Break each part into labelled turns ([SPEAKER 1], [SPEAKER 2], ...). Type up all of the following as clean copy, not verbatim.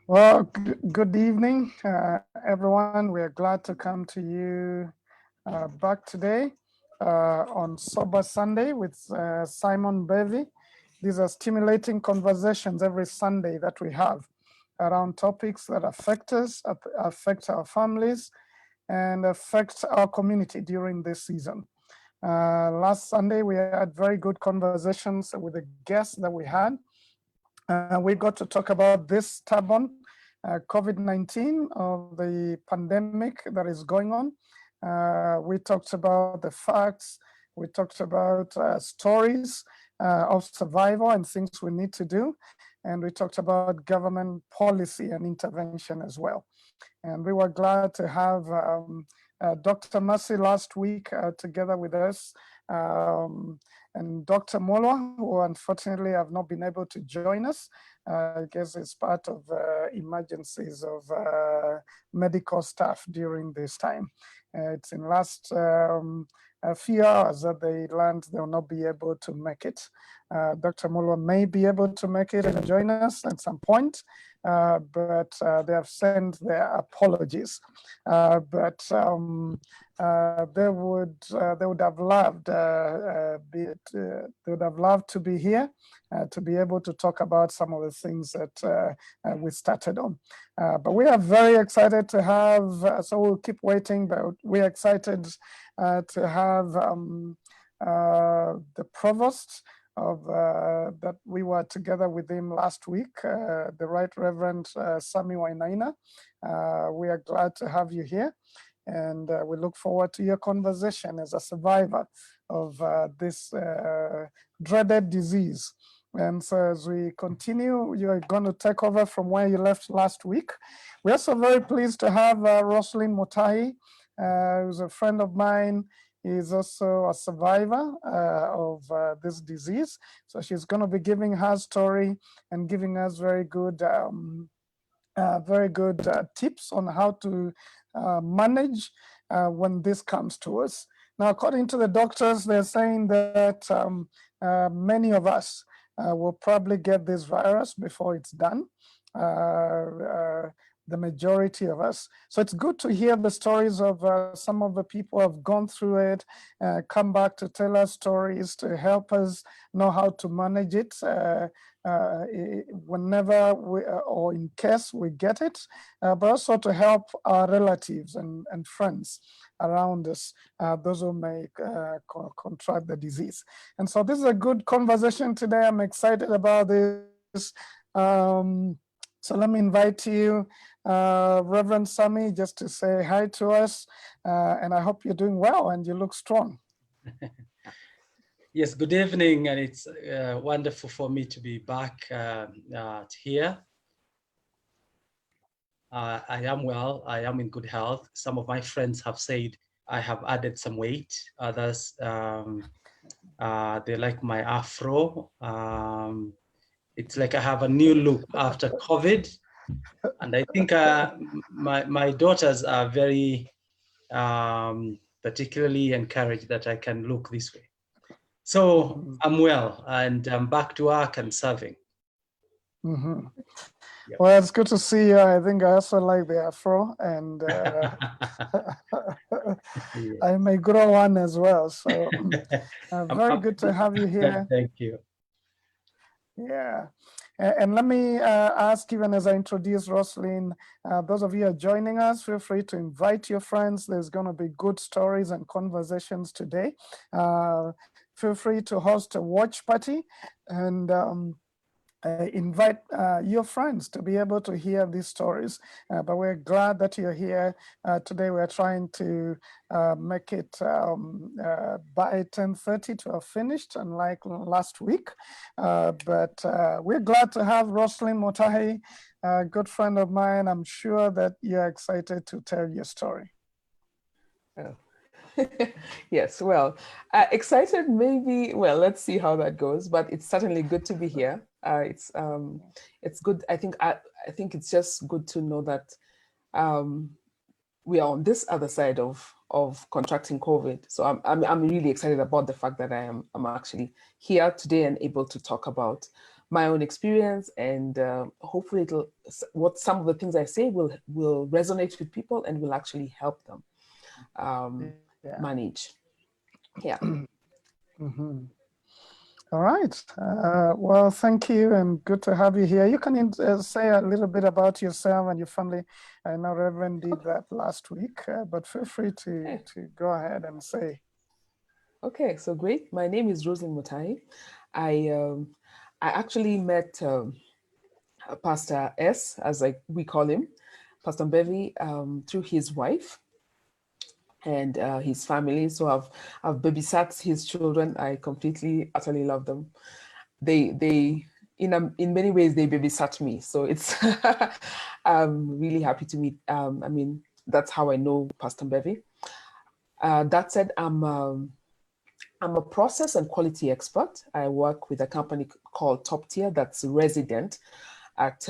[SPEAKER 1] Well, good evening, everyone. We're glad to come to you back today on Sober Sunday with Simon Bevy. These are stimulating conversations every Sunday that we have around topics that affect us, affect our families, and affect our community during this season. Last Sunday, we had very good conversations with the guests that we had. We got to talk about this stubborn COVID-19 of the pandemic that is going on. We talked about the facts. We talked about stories of survival and things we need to do. And we talked about government policy and intervention as well. And we were glad to have Dr. Mercy last week together with us. And Dr. Molwa, who unfortunately have not been able to join us. I guess it's part of emergencies of medical staff during this time. It's in last a few hours that they learned they will not be able to make it. Dr. Molwa may be able to make it and join us at some point, but they have sent their apologies. But they would have loved they would have loved to be here to be able to talk about some of the things that we started on. But we are very excited to have, so we'll keep waiting, but we're excited to have the provost of that we were together with him last week, the Right Reverend Sami Wainaina. We are glad to have you here, and we look forward to your conversation as a survivor of this dreaded disease. And so as we continue, you're going to take over from where you left last week. We're also very pleased to have Roslyn Motahi, who's a friend of mine. Is also a survivor of this disease. So she's going to be giving her story and giving us very good tips on how to manage when this comes to us. Now, according to the doctors, they're saying that many of us will probably get this virus before it's done. The majority of us. So it's good to hear the stories of some of the people who have gone through it, come back to tell us stories to help us know how to manage it whenever we, or in case we get it, but also to help our relatives and friends around us, those who may contract the disease. And so this is a good conversation today. I'm excited about this. So let me invite you, Reverend Sami, just to say hi to us. And I hope you're doing well and you look strong.
[SPEAKER 2] Yes, good evening. And it's wonderful for me to be back here. I am well, I am in good health. Some of my friends have said I have added some weight. Others, they like my afro. It's like I have a new look after COVID. And I think my daughters are very particularly encouraged that I can look this way. So I'm well and I'm back to work and serving.
[SPEAKER 1] Mm-hmm. Yep. Well, it's good to see you. I think I also like the afro, and I may grow one as well. So very good to have you here.
[SPEAKER 2] Thank you.
[SPEAKER 1] Yeah. And let me ask, even as I introduce Roslyn, those of you who are joining us, feel free to invite your friends. There's going to be good stories and conversations today. Feel free to host a watch party and invite your friends to be able to hear these stories. But we're glad that you're here. Today we're trying to make it by 10:30 to have finished, unlike last week. But we're glad to have Roslyn Motahi, a good friend of mine. I'm sure that you're excited to tell your story.
[SPEAKER 3] Oh. Yes, well, excited maybe, well, let's see how that goes, but it's certainly good to be here. It's good. I think it's just good to know that we are on this other side of contracting COVID. So I'm really excited about the fact that I'm actually here today and able to talk about my own experience, and hopefully what some of the things I say will resonate with people and will actually help them manage. Yeah.
[SPEAKER 1] Mm-hmm. All right. Well, thank you, and good to have you here. You can say a little bit about yourself and your family. I know Reverend did that last week, but feel free to go ahead and say.
[SPEAKER 3] Okay, so great. My name is Rosin Mutai. I actually met Pastor S, as we call him, Pastor Bevi, through his wife and his family. So I've babysat his children. I completely, utterly love them. They in many ways they babysat me. So it's I'm really happy to meet. I mean, that's how I know Pastor Bevi. That said, I'm a process and quality expert. I work with a company called Top Tier that's resident at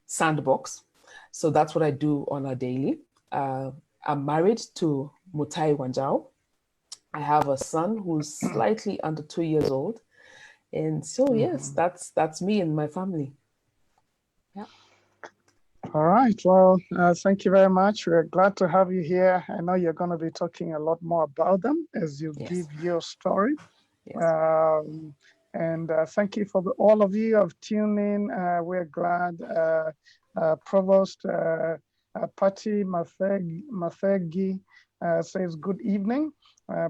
[SPEAKER 3] Sandbox. So that's what I do on a daily. I'm married to Mutai Wanjao. I have a son who's slightly under 2 years old. And so, yes, that's me and my family. Yeah.
[SPEAKER 1] All right. Well, thank you very much. We're glad to have you here. I know you're going to be talking a lot more about them as you give your story.
[SPEAKER 3] Yes.
[SPEAKER 1] And thank you for all of you have tuned in. We're glad. Provost Patti Mafegi says good evening.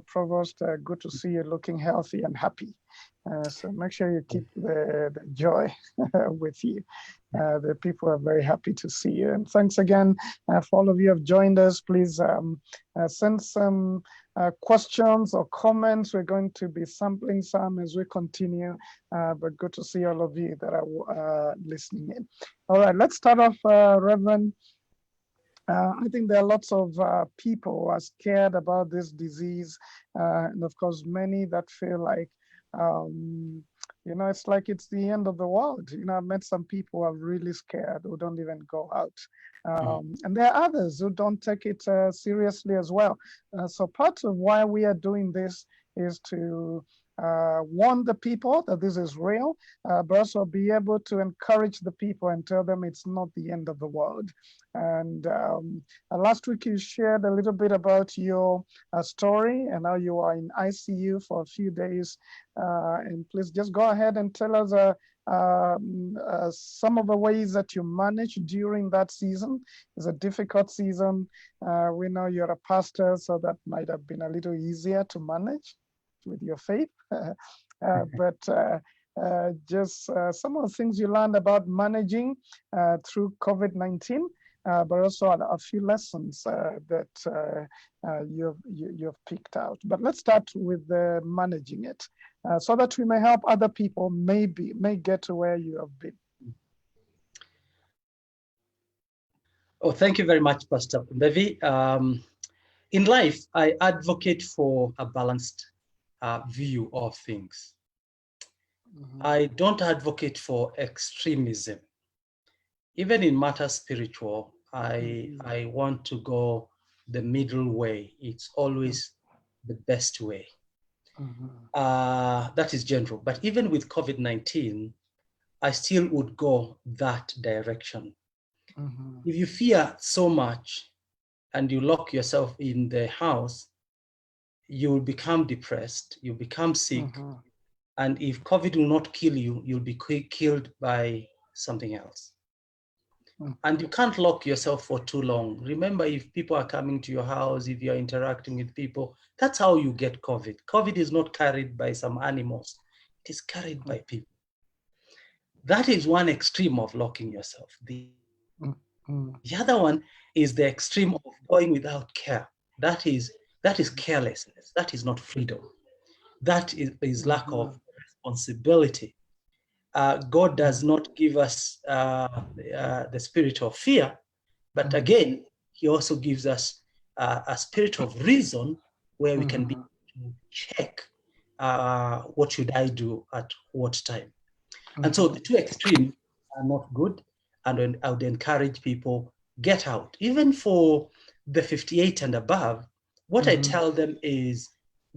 [SPEAKER 1] Provost, good to see you looking healthy and happy. So make sure you keep the joy with you. The people are very happy to see you. And thanks again for all of you who have joined us. Please send some questions or comments. We're going to be sampling some as we continue, but good to see all of you that are listening in. All right, let's start off, Reverend. I think there are lots of people who are scared about this disease. And of course, many that feel like, you know, it's like it's the end of the world. You know, I've met some people who are really scared, who don't even go out. And there are others who don't take it seriously as well. So part of why we are doing this is to warn the people that this is real, but also be able to encourage the people and tell them it's not the end of the world. And last week you shared a little bit about your story and how you are in ICU for a few days. And please just go ahead and tell us some of the ways that you managed during that season. It's a difficult season. We know you're a pastor, so that might have been a little easier to manage with your faith. But just some of the things you learned about managing through COVID-19, but also a few lessons that you've picked out. But let's start with managing it, so that we may help other people may get to where you have been.
[SPEAKER 2] Oh, thank you very much, Pastor Bevi. In life, I advocate for a balanced view of things. I don't advocate for extremism. Even in matters spiritual, I want to go the middle way. It's always the best way. That is general. But even with COVID-19, I still would go that direction. If you fear so much and you lock yourself in the house, you will become depressed, you become sick. And if COVID will not kill you, you'll be killed by something else. And you can't lock yourself for too long. Remember, if people are coming to your house, if you're interacting with people, that's how you get COVID. COVID is not carried by some animals. It is carried by people. That is one extreme of locking yourself. The other one is the extreme of going without care. That is carelessness. That is not freedom. That is lack of responsibility. God does not give us the spirit of fear, but again, he also gives us a spirit of reason where we can be able to check what should I do at what time. And so the two extremes are not good, and I would encourage people, get out. Even for the 58 and above, what I tell them is,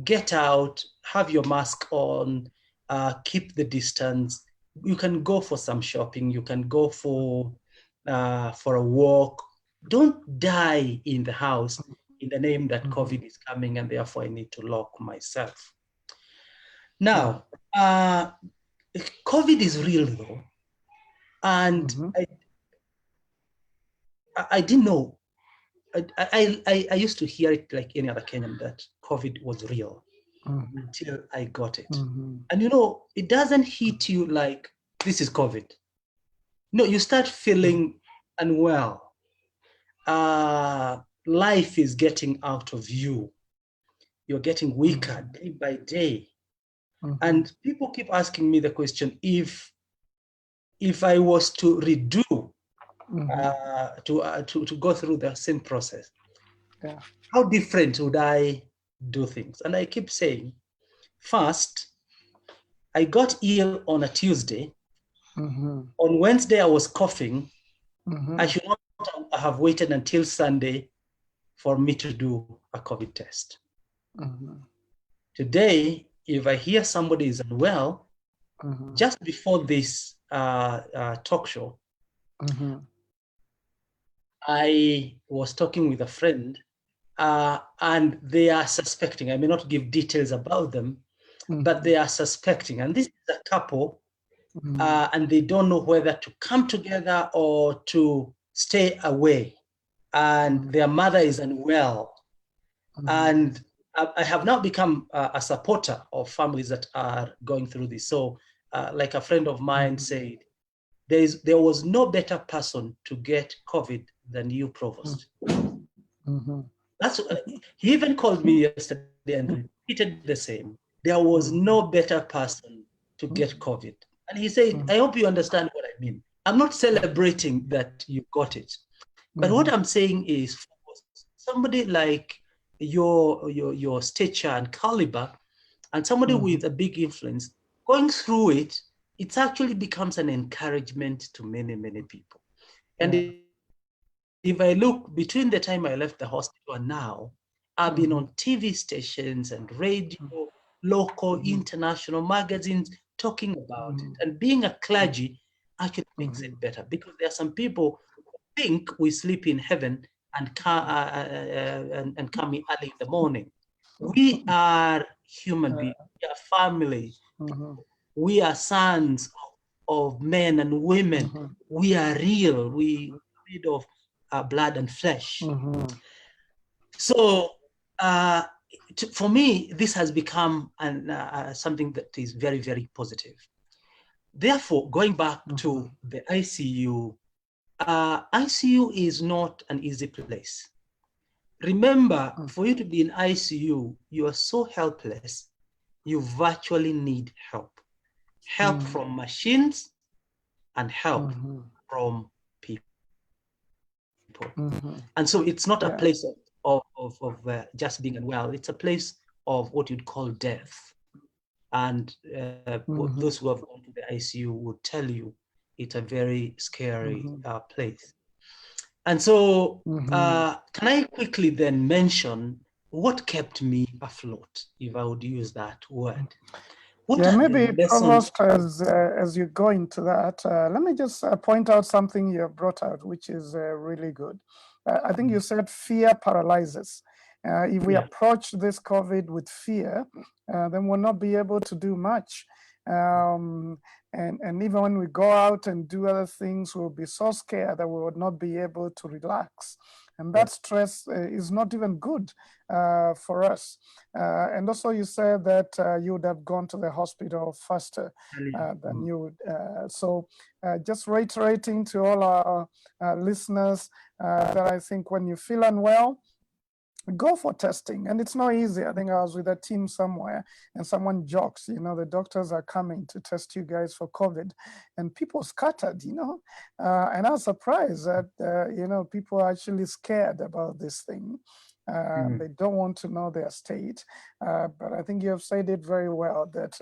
[SPEAKER 2] get out, have your mask on, keep the distance, you can go for some shopping, you can go for a walk. Don't die in the house in the name that COVID is coming and therefore I need to lock myself. Now, COVID is real though, and I didn't know. I used to hear it like any other Kenyan that COVID was real until I got it. And you know, it doesn't hit you like this is COVID. No, you start feeling unwell. Life is getting out of you. You're getting weaker day by day. And people keep asking me the question, if I was to redo, to go through the same process, how different would I do things? And I keep saying, first, I got ill on a Tuesday. On Wednesday, I was coughing. I should not have waited until Sunday for me to do a COVID test. Today, if I hear somebody is unwell, just before this talk show, I was talking with a friend, and they are suspecting, I may not give details about them, but they are suspecting, and this is a couple, and they don't know whether to come together or to stay away. And their mother is unwell. And I have now become a supporter of families that are going through this. So like a friend of mine said, there was no better person to get COVID than you, Provost. That's he even called me yesterday and repeated the same. There was no better person to get COVID. And he said, I hope you understand what I mean. I'm not celebrating that you got it. But what I'm saying is, for somebody like your stature and caliber, and somebody with a big influence, going through it, it actually becomes an encouragement to many, many people. And if I look between the time I left the hospital and now, I've been on TV stations and radio, local, international magazines talking about it. And being a clergy actually makes it better, because there are some people who think we sleep in heaven and come in early in the morning. We are human beings, we are family, we are sons of men and women. We are real, we are made of blood and flesh. So for me, this has become something that is very, very positive. Therefore, going back to the ICU, ICU is not an easy place. Remember, for you to be in ICU, you are so helpless, you virtually need help. Help from machines and help from people. And so it's not a place of just being unwell. It's a place of what you'd call death. And those who have gone to the ICU would tell you it's a very scary place. And so can I quickly then mention what kept me afloat, if I would use that word?
[SPEAKER 1] Maybe, Provost, as you go into that, let me just point out something you brought out, which is really good. I think you said fear paralyzes. If we approach this COVID with fear, then we'll not be able to do much. And even when we go out and do other things, we'll be so scared that we will not be able to relax. And that stress is not even good for us. And also you said that you would have gone to the hospital faster than you would. So just reiterating to all our listeners that I think when you feel unwell, go for testing. And it's not easy. I think I was with a team somewhere and someone jokes, the doctors are coming to test you guys for COVID, and people scattered, and I was surprised that, people are actually scared about this thing. They don't want to know their state. But I think you have said it very well that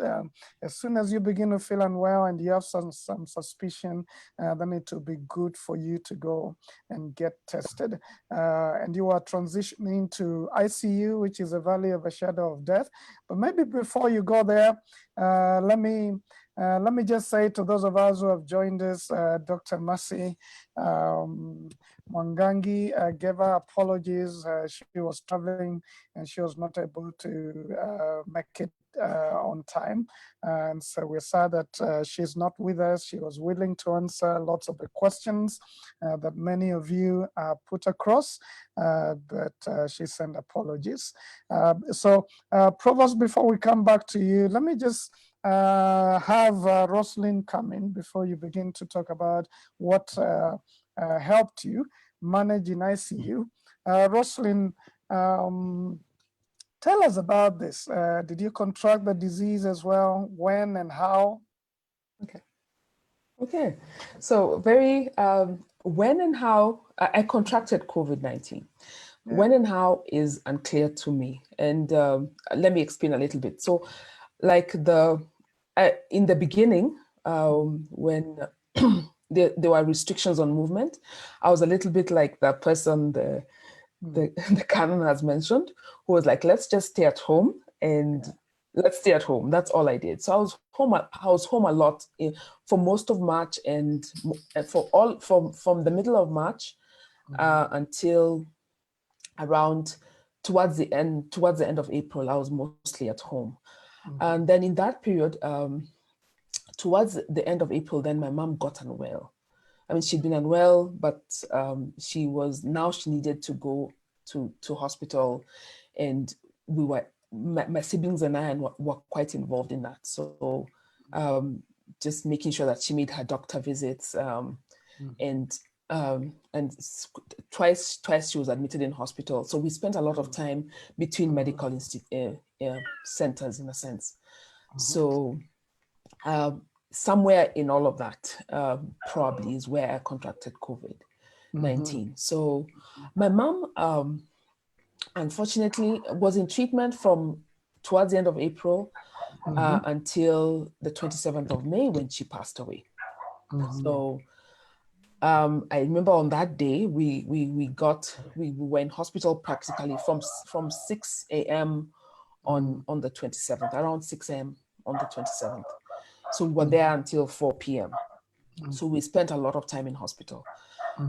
[SPEAKER 1] as soon as you begin to feel unwell and you have some suspicion, then it will be good for you to go and get tested. And you are transitioning to ICU, which is a valley of a shadow of death. But maybe before you go there, let me Let me just say to those of us who have joined us, Dr. Mercy Mwangangi gave her apologies. She was traveling and she was not able to make it on time. And so we're sad that she's not with us. She was willing to answer lots of the questions that many of you put across, but she sent apologies. So Provost, before we come back to you, let me just have Roslyn come in before you begin to talk about what helped you manage in ICU. Roslyn, tell us about this. Did you contract the disease as well? When and how?
[SPEAKER 3] Okay. So very, when and how I contracted COVID-19. Yeah. When and how is unclear to me. And let me explain a little bit. So like in the beginning, when there were restrictions on movement, I was a little bit like the person the canon has mentioned, who was like, let's just stay at home and let's stay at home. That's all I did. So I was home a lot for most of March and from the middle of March until around towards the end of April. I was mostly at home. And then in that period, towards the end of April, then my mom got unwell. I mean, she'd been unwell, but she needed to go to hospital, and we were, my siblings and I were quite involved in that. So just making sure that she made her doctor visits, and twice she was admitted in hospital. So we spent a lot of time between medical centers, in a sense. So somewhere in all of that probably is where I contracted COVID-19. So my mom, unfortunately, was in treatment from towards the end of April until the 27th of May when she passed away. So I remember on that day, we were in hospital practically from 6 a.m. on the 27th, around 6 a.m. on the 27th. So we were there until 4 p.m. So we spent a lot of time in hospital.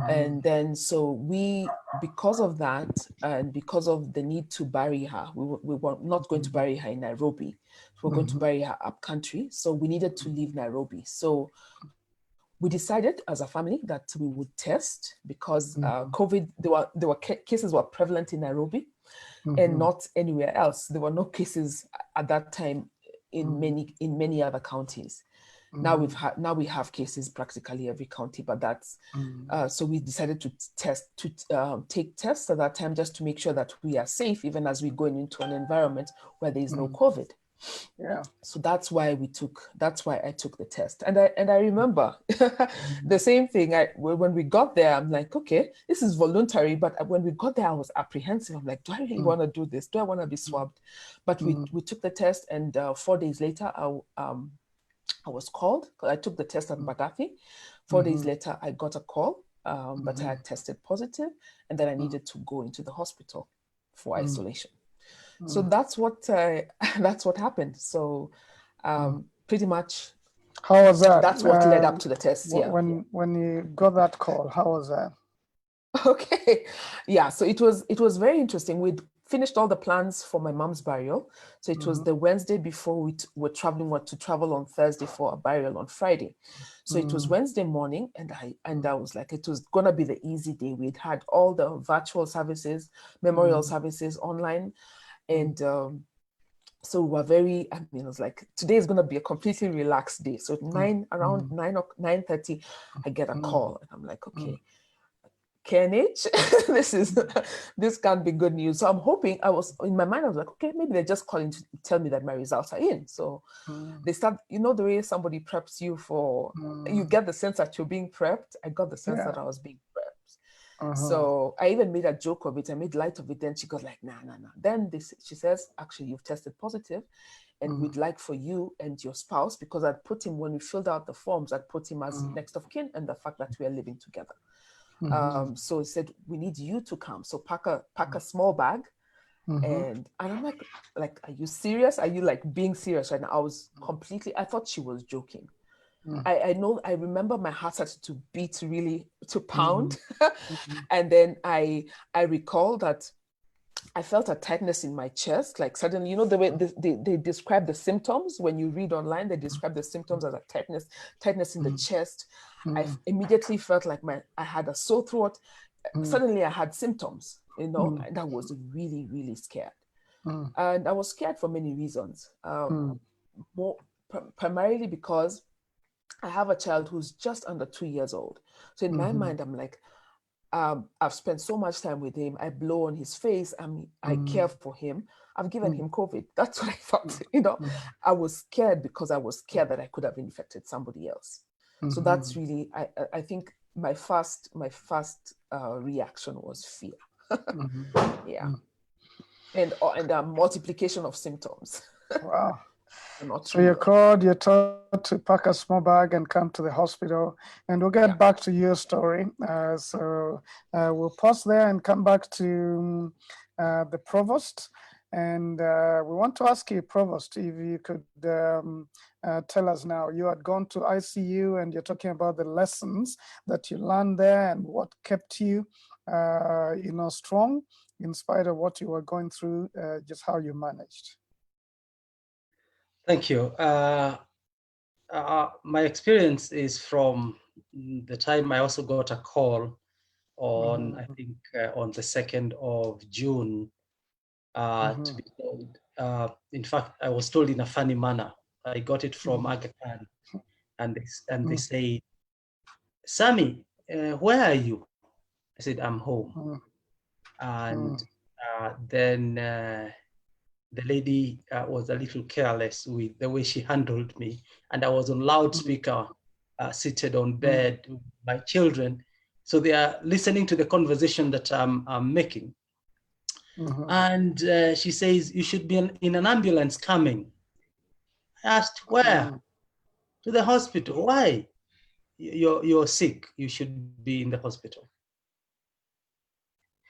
[SPEAKER 3] And then, so because of that, and because of the need to bury her, we were not going to bury her in Nairobi. We were going to bury her up country. So we needed to leave Nairobi. So we decided as a family that we would test because COVID, there were cases were prevalent in Nairobi and not anywhere else. There were no cases at that time in many other counties. Now we have cases practically every county, but that's so we decided to take tests at that time just to make sure that we are safe, even as we're going into an environment where there is no COVID.
[SPEAKER 1] Yeah.
[SPEAKER 3] So that's why I took the test. And I remember the same thing. When we got there, I'm like, okay, this is voluntary. But when we got there, I was apprehensive. I'm like, do I really want to do this? Do I want to be swabbed? But we took the test, and 4 days later, I was called. I took the test at Mbagathi. 4 days later, I got a call that I had tested positive, and then I needed to go into the hospital for isolation. So that's what happened. So pretty much,
[SPEAKER 1] how was that?
[SPEAKER 3] That's what led up to the test.
[SPEAKER 1] When you got that call, how was that?
[SPEAKER 3] Okay, yeah. So it was very interesting. We'd finished all the plans for my mom's burial. So it was the Wednesday before we were to travel on Thursday for a burial on Friday. So it was Wednesday morning, and I was like, it was gonna be the easy day. We'd had all the virtual services, memorial services online. And so we were I was like, today is going to be a completely relaxed day. So around 9:30, I get a call, and I'm like, okay, KNH, this can't be good news. So I'm hoping, in my mind, I was like, okay, maybe they're just calling to tell me that my results are in. So they start, the way somebody preps you for, you get the sense that you're being prepped. I got the sense that I was being prepped. So I even made a joke of it. I made light of it. Then she goes like, nah. Then she says, actually, you've tested positive, and we'd like for you and your spouse, because I'd put him, when we filled out the forms, I'd put him as next of kin, and the fact that we are living together. So he said, we need you to come. So pack a small bag And I'm like, are you serious? Are you like being serious right now? I was completely, I thought she was joking. I know, I remember my heart started to beat, really to pound. And then I recall that I felt a tightness in my chest, like suddenly, you know, the way they describe the symptoms when you read online, they describe the symptoms as a tightness in the chest. I immediately felt like I had a sore throat. Suddenly I had symptoms, you know, and I was really, really scared. And I was scared for many reasons. Primarily because I have a child who's just under 2 years old. So in my mind, I'm like, I've spent so much time with him. I blow on his face. I care for him. I've given him COVID. That's what I thought. You know, I was scared because I was scared that I could have infected somebody else. So that's really, I think my first reaction was fear. Yeah, and multiplication of symptoms.
[SPEAKER 1] Wow.
[SPEAKER 3] Not
[SPEAKER 1] So you're called, you're told to pack a small bag and come to the hospital, and we'll get back to your story. So we'll pause there and come back to the provost. And we want to ask you, provost, if you could tell us now, you had gone to ICU and you're talking about the lessons that you learned there and what kept you, strong in spite of what you were going through, just how you managed.
[SPEAKER 2] Thank you. My experience is from the time I also got a call on, I think, on the 2nd of June, to be told. In fact, I was told in a funny manner. I got it from Aga Khan, and they say, "Sammy, where are you?" I said, "I'm home." And then the lady was a little careless with the way she handled me, and I was on loudspeaker, seated on bed with my children, so they are listening to the conversation that I'm making. And she says, "You should be in an ambulance coming." I asked, "Where?" "To the hospital." "Why?" You're sick. You should be in the hospital."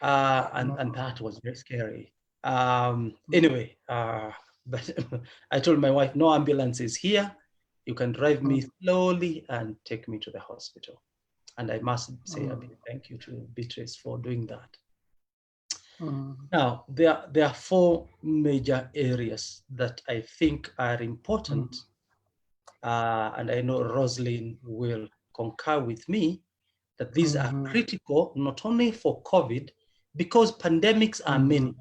[SPEAKER 2] And that was very scary. Anyway, but I told my wife, "No ambulance is here. You can drive me slowly and take me to the hospital." And I must say a big thank you to Beatrice for doing that. Now, there are 4 major areas that I think are important, and I know Rosalind will concur with me that these are critical, not only for COVID, because pandemics are many,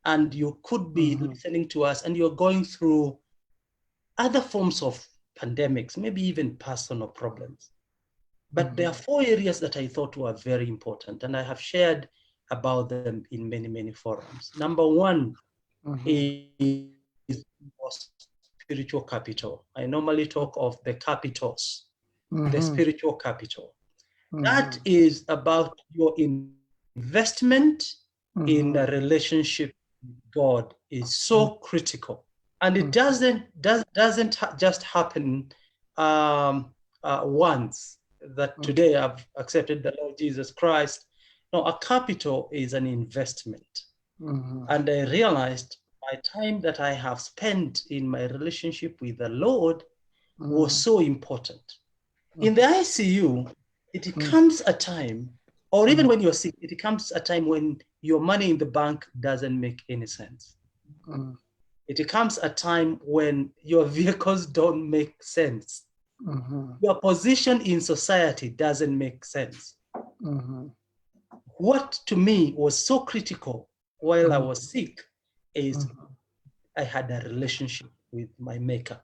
[SPEAKER 2] and you could be listening to us and you're going through other forms of pandemics, maybe even personal problems. But there are 4 areas that I thought were very important, and I have shared about them in many, many forums. Number 1 is spiritual capital. I normally talk of the capitals, the spiritual capital. That is about your investment in a relationship with God is so critical. And it doesn't just happen once, that today I've accepted the Lord Jesus Christ. No, a capital is an investment. And I realized my time that I have spent in my relationship with the Lord was so important. In the ICU, it comes a time, or even when you're sick, it comes a time when your money in the bank doesn't make any sense. It comes a time when your vehicles don't make sense. Your position in society doesn't make sense. What to me was so critical while I was sick is I had a relationship with my maker.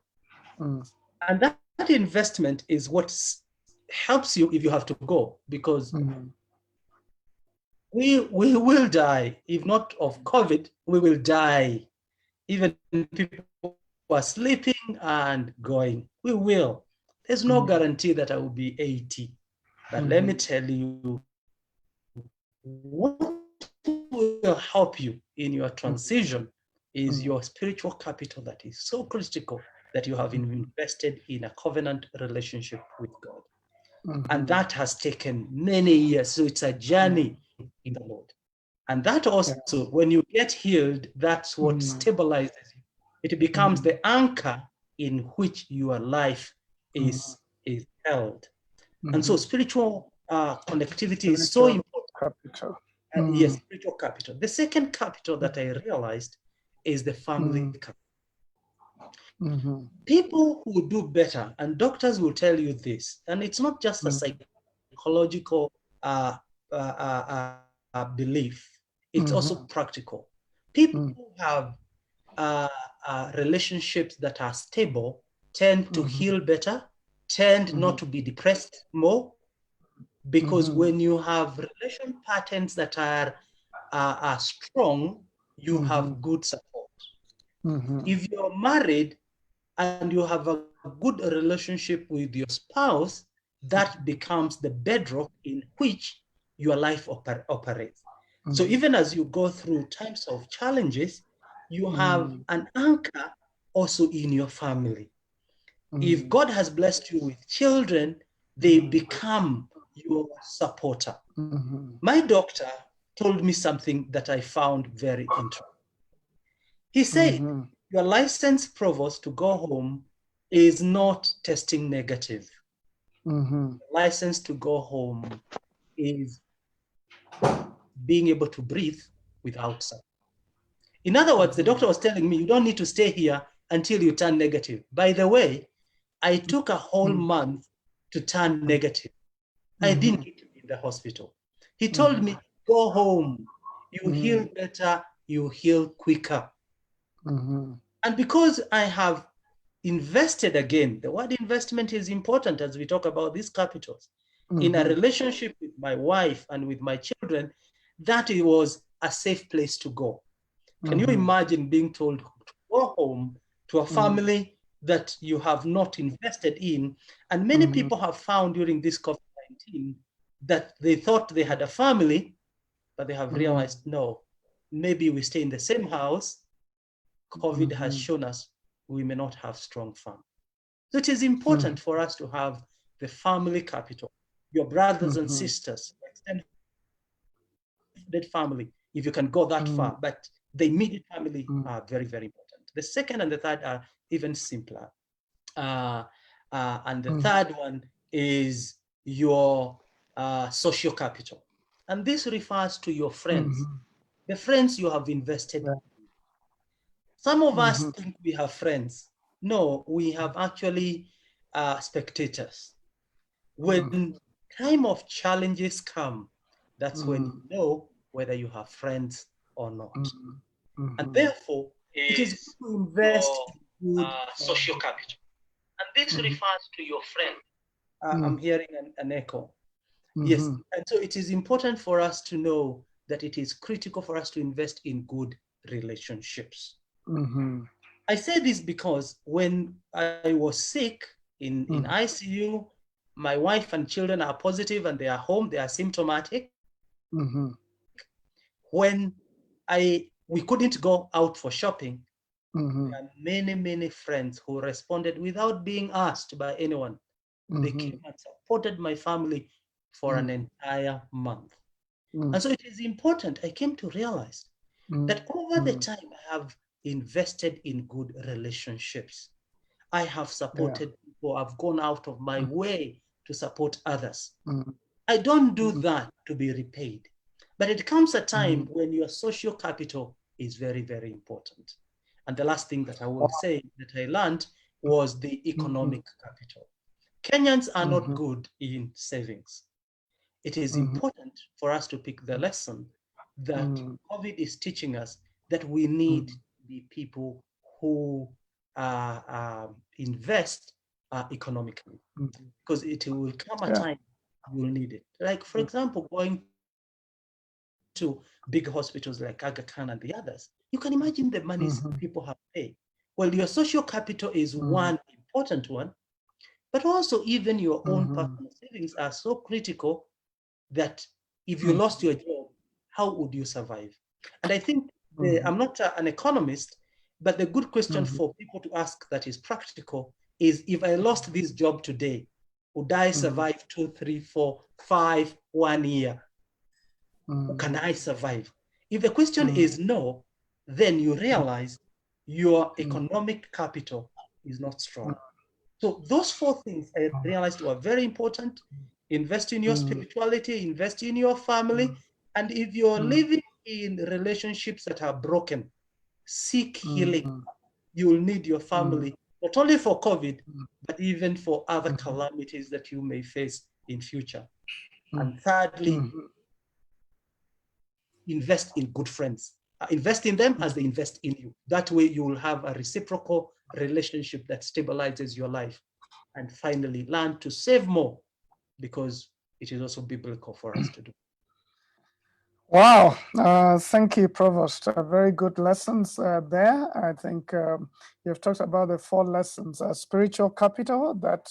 [SPEAKER 2] And that investment is what helps you if you have to go, because we will die. If not of COVID, we will die. Even people who are sleeping and going, we will. There's no guarantee that I will be 80. But let me tell you, what will help you in your transition is your spiritual capital that is so critical, that you have invested in a covenant relationship with God. And that has taken many years. So it's a journey in the Lord. And that also, when you get healed, that's what stabilizes you. It becomes the anchor in which your life is held. And so spiritual connectivity is so important.
[SPEAKER 1] Capital.
[SPEAKER 2] Yes, spiritual capital. The second capital that I realized is the family capital. People who do better, and doctors will tell you this, and it's not just a psychological belief, it's also practical. People who have relationships that are stable tend to heal better, tend not to be depressed more, because when you have relation patterns that are strong, you have good support. If you're married and you have a good relationship with your spouse, that becomes the bedrock in which your life operates. So even as you go through times of challenges, you have an anchor also in your family. If God has blessed you with children, they become your supporter. My doctor told me something that I found very interesting. He said, your licensed provost to go home is not testing negative. License to go home is being able to breathe without suffering. In other words, the doctor was telling me, you don't need to stay here until you turn negative. By the way, I took a whole month to turn negative. I didn't need to be in the hospital. He told me, go home. You heal better, you heal quicker. And because I have invested again, the word investment is important as we talk about these capitals, in a relationship with my wife and with my children, that it was a safe place to go. Can you imagine being told to go home to a family that you have not invested in? And many people have found during this COVID-19 that they thought they had a family, but they have realized, no, maybe we stay in the same house. COVID has shown us we may not have strong family. So it is important for us to have the family capital, your brothers and sisters, extended family, if you can go that far, but the immediate family are very, very important. The second and the third are even simpler. And the third one is your social capital. And this refers to your friends, the friends you have invested in. Some of us think we have friends. No, we have actually spectators. When time of challenges come, that's when you know whether you have friends or not. And therefore, it is good to invest in good social capital. And this refers to your friend. I'm hearing an echo. Yes, and so it is important for us to know that it is critical for us to invest in good relationships. I say this because when I was sick in ICU, my wife and children are positive and they are home, they are symptomatic. When we couldn't go out for shopping, there are many, many friends who responded without being asked by anyone. They came and supported my family for an entire month. And so it is important, I came to realize that over the time I have invested in good relationships. I have supported people, I've gone out of my way to support others. I don't do that to be repaid. But it comes a time when your social capital is very, very important. And the last thing that I will say that I learned was the economic capital. Kenyans are not good in savings. It is important for us to pick the lesson that COVID is teaching us, that we need to be people who invest economically, because it will come a time you will need it. Like, for example, going to big hospitals like Aga Khan and the others, you can imagine the monies people have paid. Well, your social capital is one important one, but also even your own personal savings are so critical that if you lost your job, how would you survive? And I think I'm not an economist, but the good question for people to ask that is practical is, if I lost this job today, would I survive 2, 3, 4, 5, 1 year? Can I survive? If the question is no, then you realize your economic capital is not strong. So those four things I realized were very important. Invest in your spirituality, invest in your family. And if you're living in relationships that are broken, seek healing. You will need your family, not only for COVID, but even for other calamities that you may face in future. And thirdly, invest in good friends. Invest in them as they invest in you. That way you will have a reciprocal relationship that stabilizes your life. And finally, learn to save more, because it is also biblical for us to do.
[SPEAKER 1] Wow, thank you, Provost. Very good lessons there. I think you've talked about the four lessons: spiritual capital that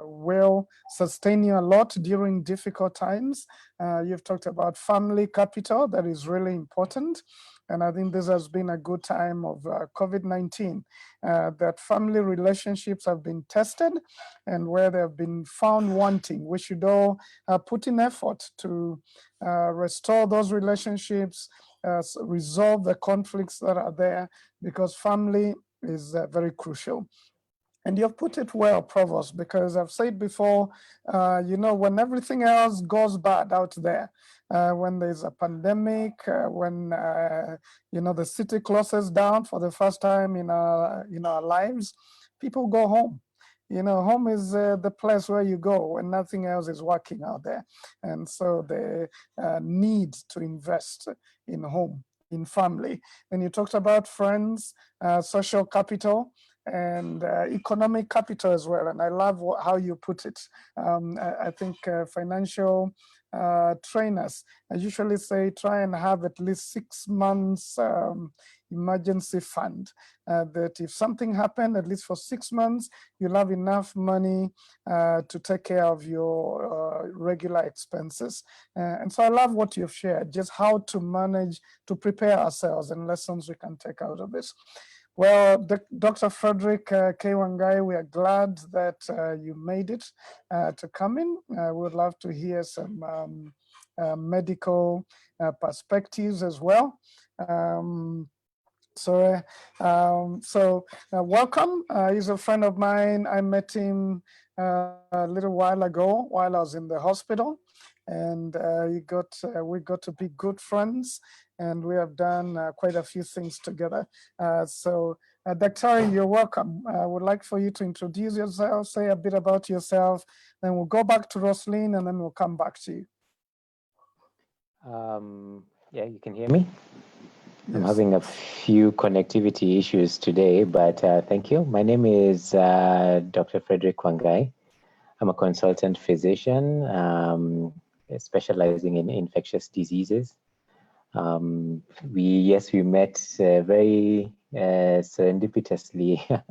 [SPEAKER 1] will sustain you a lot during difficult times. You've talked about family capital that is really important. And I think this has been a good time of COVID-19, that family relationships have been tested, and where they have been found wanting, we should all put in effort to restore those relationships, resolve the conflicts that are there, because family is very crucial. And you've put it well, Provost, because I've said before, when everything else goes bad out there, when there's a pandemic, when, the city closes down for the first time in our lives, people go home. Home is the place where you go when nothing else is working out there. And so the need to invest in home, in family. And you talked about friends, social capital, and economic capital as well. And I love how you put it. I think financial trainers, I usually say try and have at least 6 months emergency fund, that if something happened, at least for 6 months, you'll have enough money to take care of your regular expenses. And so I love what you've shared, just how to manage, to prepare ourselves, and lessons we can take out of this. Well, Dr. Frederick K. Wangai, we are glad that you made it to come in. We would love to hear some medical perspectives as well. Welcome. He's a friend of mine. I met him a little while ago while I was in the hospital, and we got to be good friends, and we have done quite a few things together. Dr. you're welcome. I would like for you to introduce yourself, say a bit about yourself, then we'll go back to Roslyn, and then we'll come back to you.
[SPEAKER 4] Yeah, you can hear me? Yes. I'm having a few connectivity issues today, but thank you. My name is Dr. Frederick Wangai. I'm a consultant physician specializing in infectious diseases. We met very serendipitously,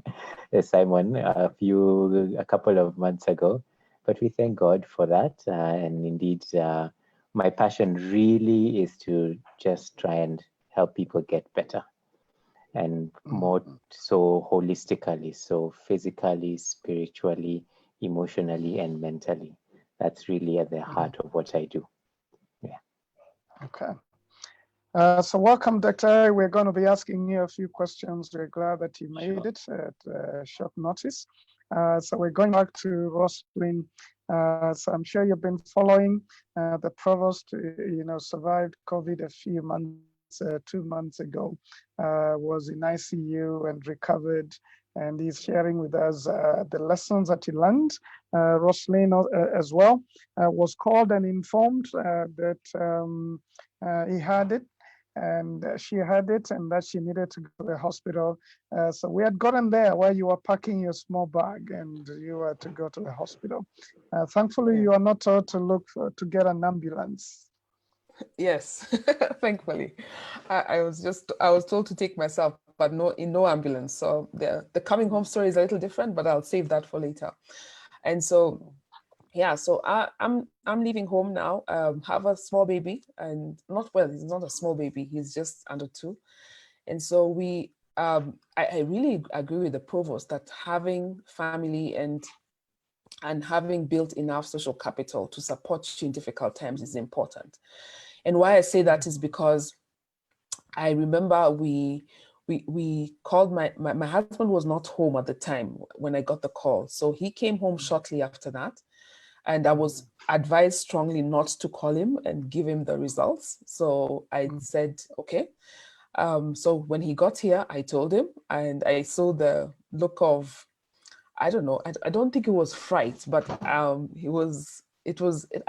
[SPEAKER 4] Simon, a couple of months ago, but we thank God for that. And indeed, my passion really is to just try and help people get better, and more so holistically, so physically, spiritually, emotionally, and mentally. That's really at the heart of what I do. Yeah.
[SPEAKER 1] Okay. So welcome, Doctor. We're going to be asking you a few questions. We're glad that you made it at short notice. So we're going back to Roslyn. So I'm sure you've been following the provost, survived COVID a few months, 2 months ago, was in ICU and recovered, and he's sharing with us the lessons that he learned. Roslyn as well was called and informed that he had it, and she had it, and that she needed to go to the hospital. So we had gotten there where you were packing your small bag and you were to go to the hospital. Thankfully, you are not told to get an ambulance.
[SPEAKER 3] Yes, thankfully. I was told to take myself, but in no ambulance. So the coming home story is a little different, but I'll save that for later. And so, yeah, so I'm leaving home now. Have a small baby, and he's not a small baby. He's just under 2. And so I really agree with the provost that having family and having built enough social capital to support you in difficult times is important. And why I say that is because I remember we called my husband was not home at the time when I got the call. So he came home shortly after that. And I was advised strongly not to call him and give him the results. So I said, okay. So when he got here, I told him, and I saw the look of, I don't know, I don't think it was fright, but I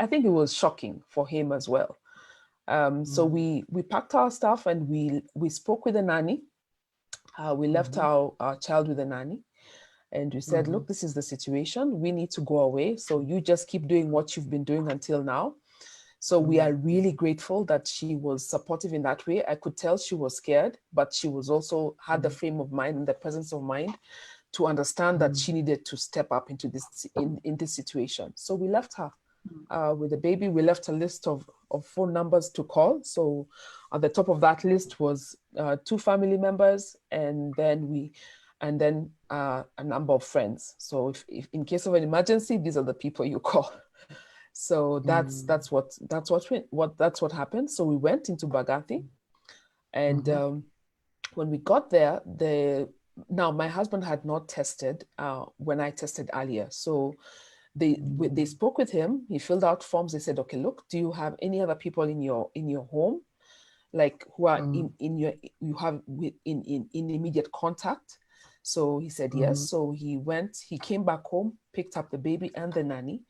[SPEAKER 3] think it was shocking for him as well. So we packed our stuff and we spoke with the nanny. We left our child with the nanny. And we said, look, this is the situation. We need to go away. So you just keep doing what you've been doing until now. So we are really grateful that she was supportive in that way. I could tell she was scared, but she was also had the frame of mind and the presence of mind to understand that she needed to step up into this in this situation. So we left her with the baby. We left a list of phone numbers to call. So at the top of that list was 2 family members, and then a number of friends. So if in case of an emergency, these are the people you call. So that's what happened. So we went into Bagathi, and when we got there, now my husband had not tested when I tested earlier. So they spoke with him. He filled out forms. They said, okay, look, do you have any other people in your home, like who are in immediate contact? So he said yes. So he came back home, picked up the baby and the nanny.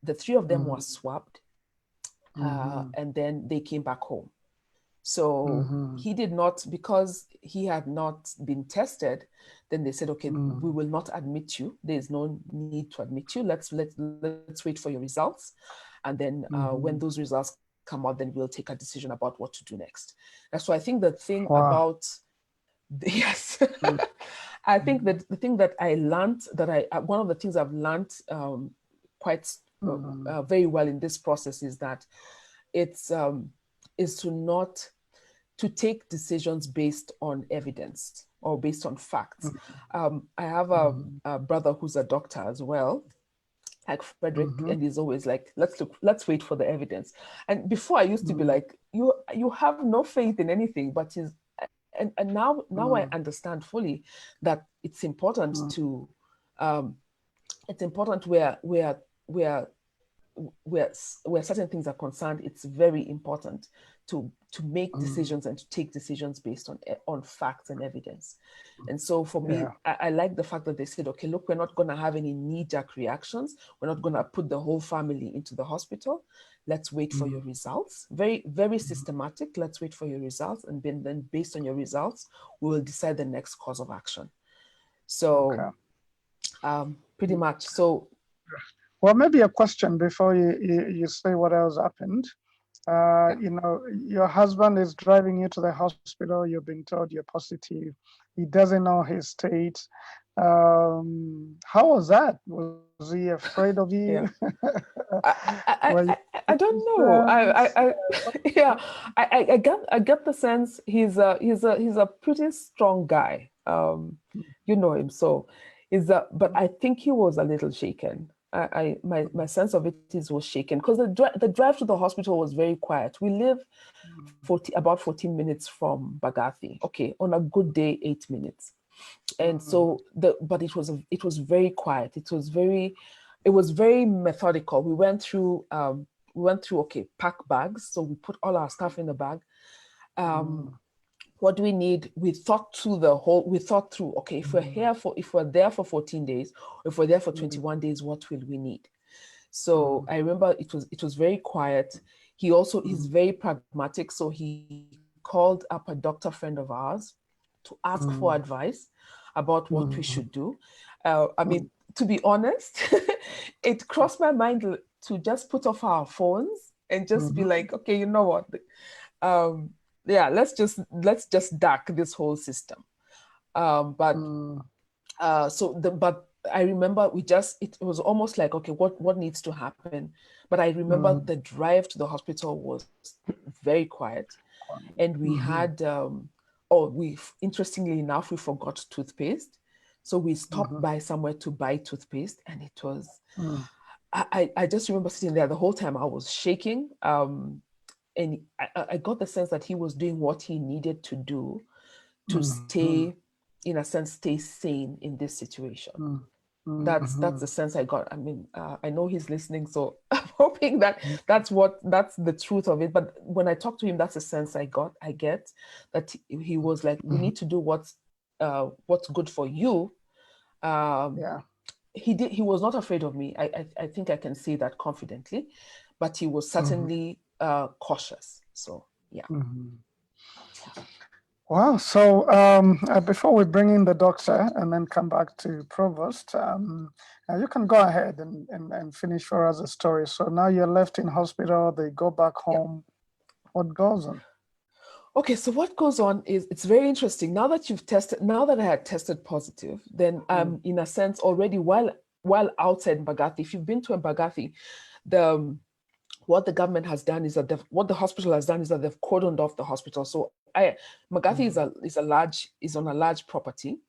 [SPEAKER 3] The 3 of them were swabbed, and then they came back home. So he did not, because he had not been tested, then they said, okay, we will not admit you. There's no need to admit you. Let's wait for your results. And then when those results come out, then we'll take a decision about what to do next. And so I think the thing about, yes, I think that the thing that I learned, one of the things I've learned quite very well in this process is that it's is to take decisions based on evidence or based on facts. I have a brother who's a doctor as well, like Frederick, and he's always like, let's wait for the evidence. And before I used to be like, you have no faith in anything, but and now I understand fully that it's important to it's important where certain things are concerned. It's very important to make decisions and to take decisions based on facts and evidence. And so for me, I like the fact that they said, okay, look, we're not going to have any knee-jerk reactions. We're not going to put the whole family into the hospital. Let's wait for your results. Very, very systematic. Let's wait for your results. And then based on your results, we will decide the next course of action. So pretty much. So,
[SPEAKER 1] well, maybe a question before you say what else happened. You know, your husband is driving you to the hospital. You've been told you're positive. He doesn't know his state. How was that? Was he afraid of you?
[SPEAKER 3] I don't know. I get the sense he's a pretty strong guy. You know him, so but I think he was a little shaken. My sense of it was shaken because the drive to the hospital was very quiet. We live about 14 minutes from Bagathi. Okay, on a good day, 8 minutes. And so but it was very quiet. It was very methodical. We went through okay, pack bags. So we put all our stuff in the bag. What do we need? We thought through okay, if we're there for 14 days, or if we're there for 21 days, what will we need? So I remember it was very quiet. He's very pragmatic. So he called up a doctor friend of ours to ask for advice about what we should do. I mean, to be honest, it crossed my mind to just put off our phones and just be like, okay, you know what? Let's just duck this whole system. But I remember it was almost like, okay, what needs to happen? But I remember the drive to the hospital was very quiet, and we had interestingly enough, we forgot toothpaste, so we stopped by somewhere to buy toothpaste, and it was I just remember sitting there the whole time. I was shaking. and I got the sense that he was doing what he needed to do to
[SPEAKER 1] Mhm.
[SPEAKER 3] stay, in a sense, stay sane in this situation.
[SPEAKER 1] Mhm.
[SPEAKER 3] That's the sense I got. I mean, I know he's listening, so I'm hoping that that's the truth of it. But when I talk to him, that's the sense I get that he was like, we need to do what's good for you.
[SPEAKER 1] Yeah.
[SPEAKER 3] He was not afraid of me. I think I can say that confidently, but he was certainly cautious. So yeah.
[SPEAKER 1] Wow. So before we bring in the doctor and then come back to Provost, you can go ahead and finish for us a story. So now you're left in hospital, they go back home. What goes on?
[SPEAKER 3] Okay, so what goes on is, it's very interesting. Now that I had tested positive, then in a sense already while outside Mbagathi, if you've been to Mbagathi, what the government has done is that what the hospital has done is that they've cordoned off the hospital. So Mbagathi is on a large property,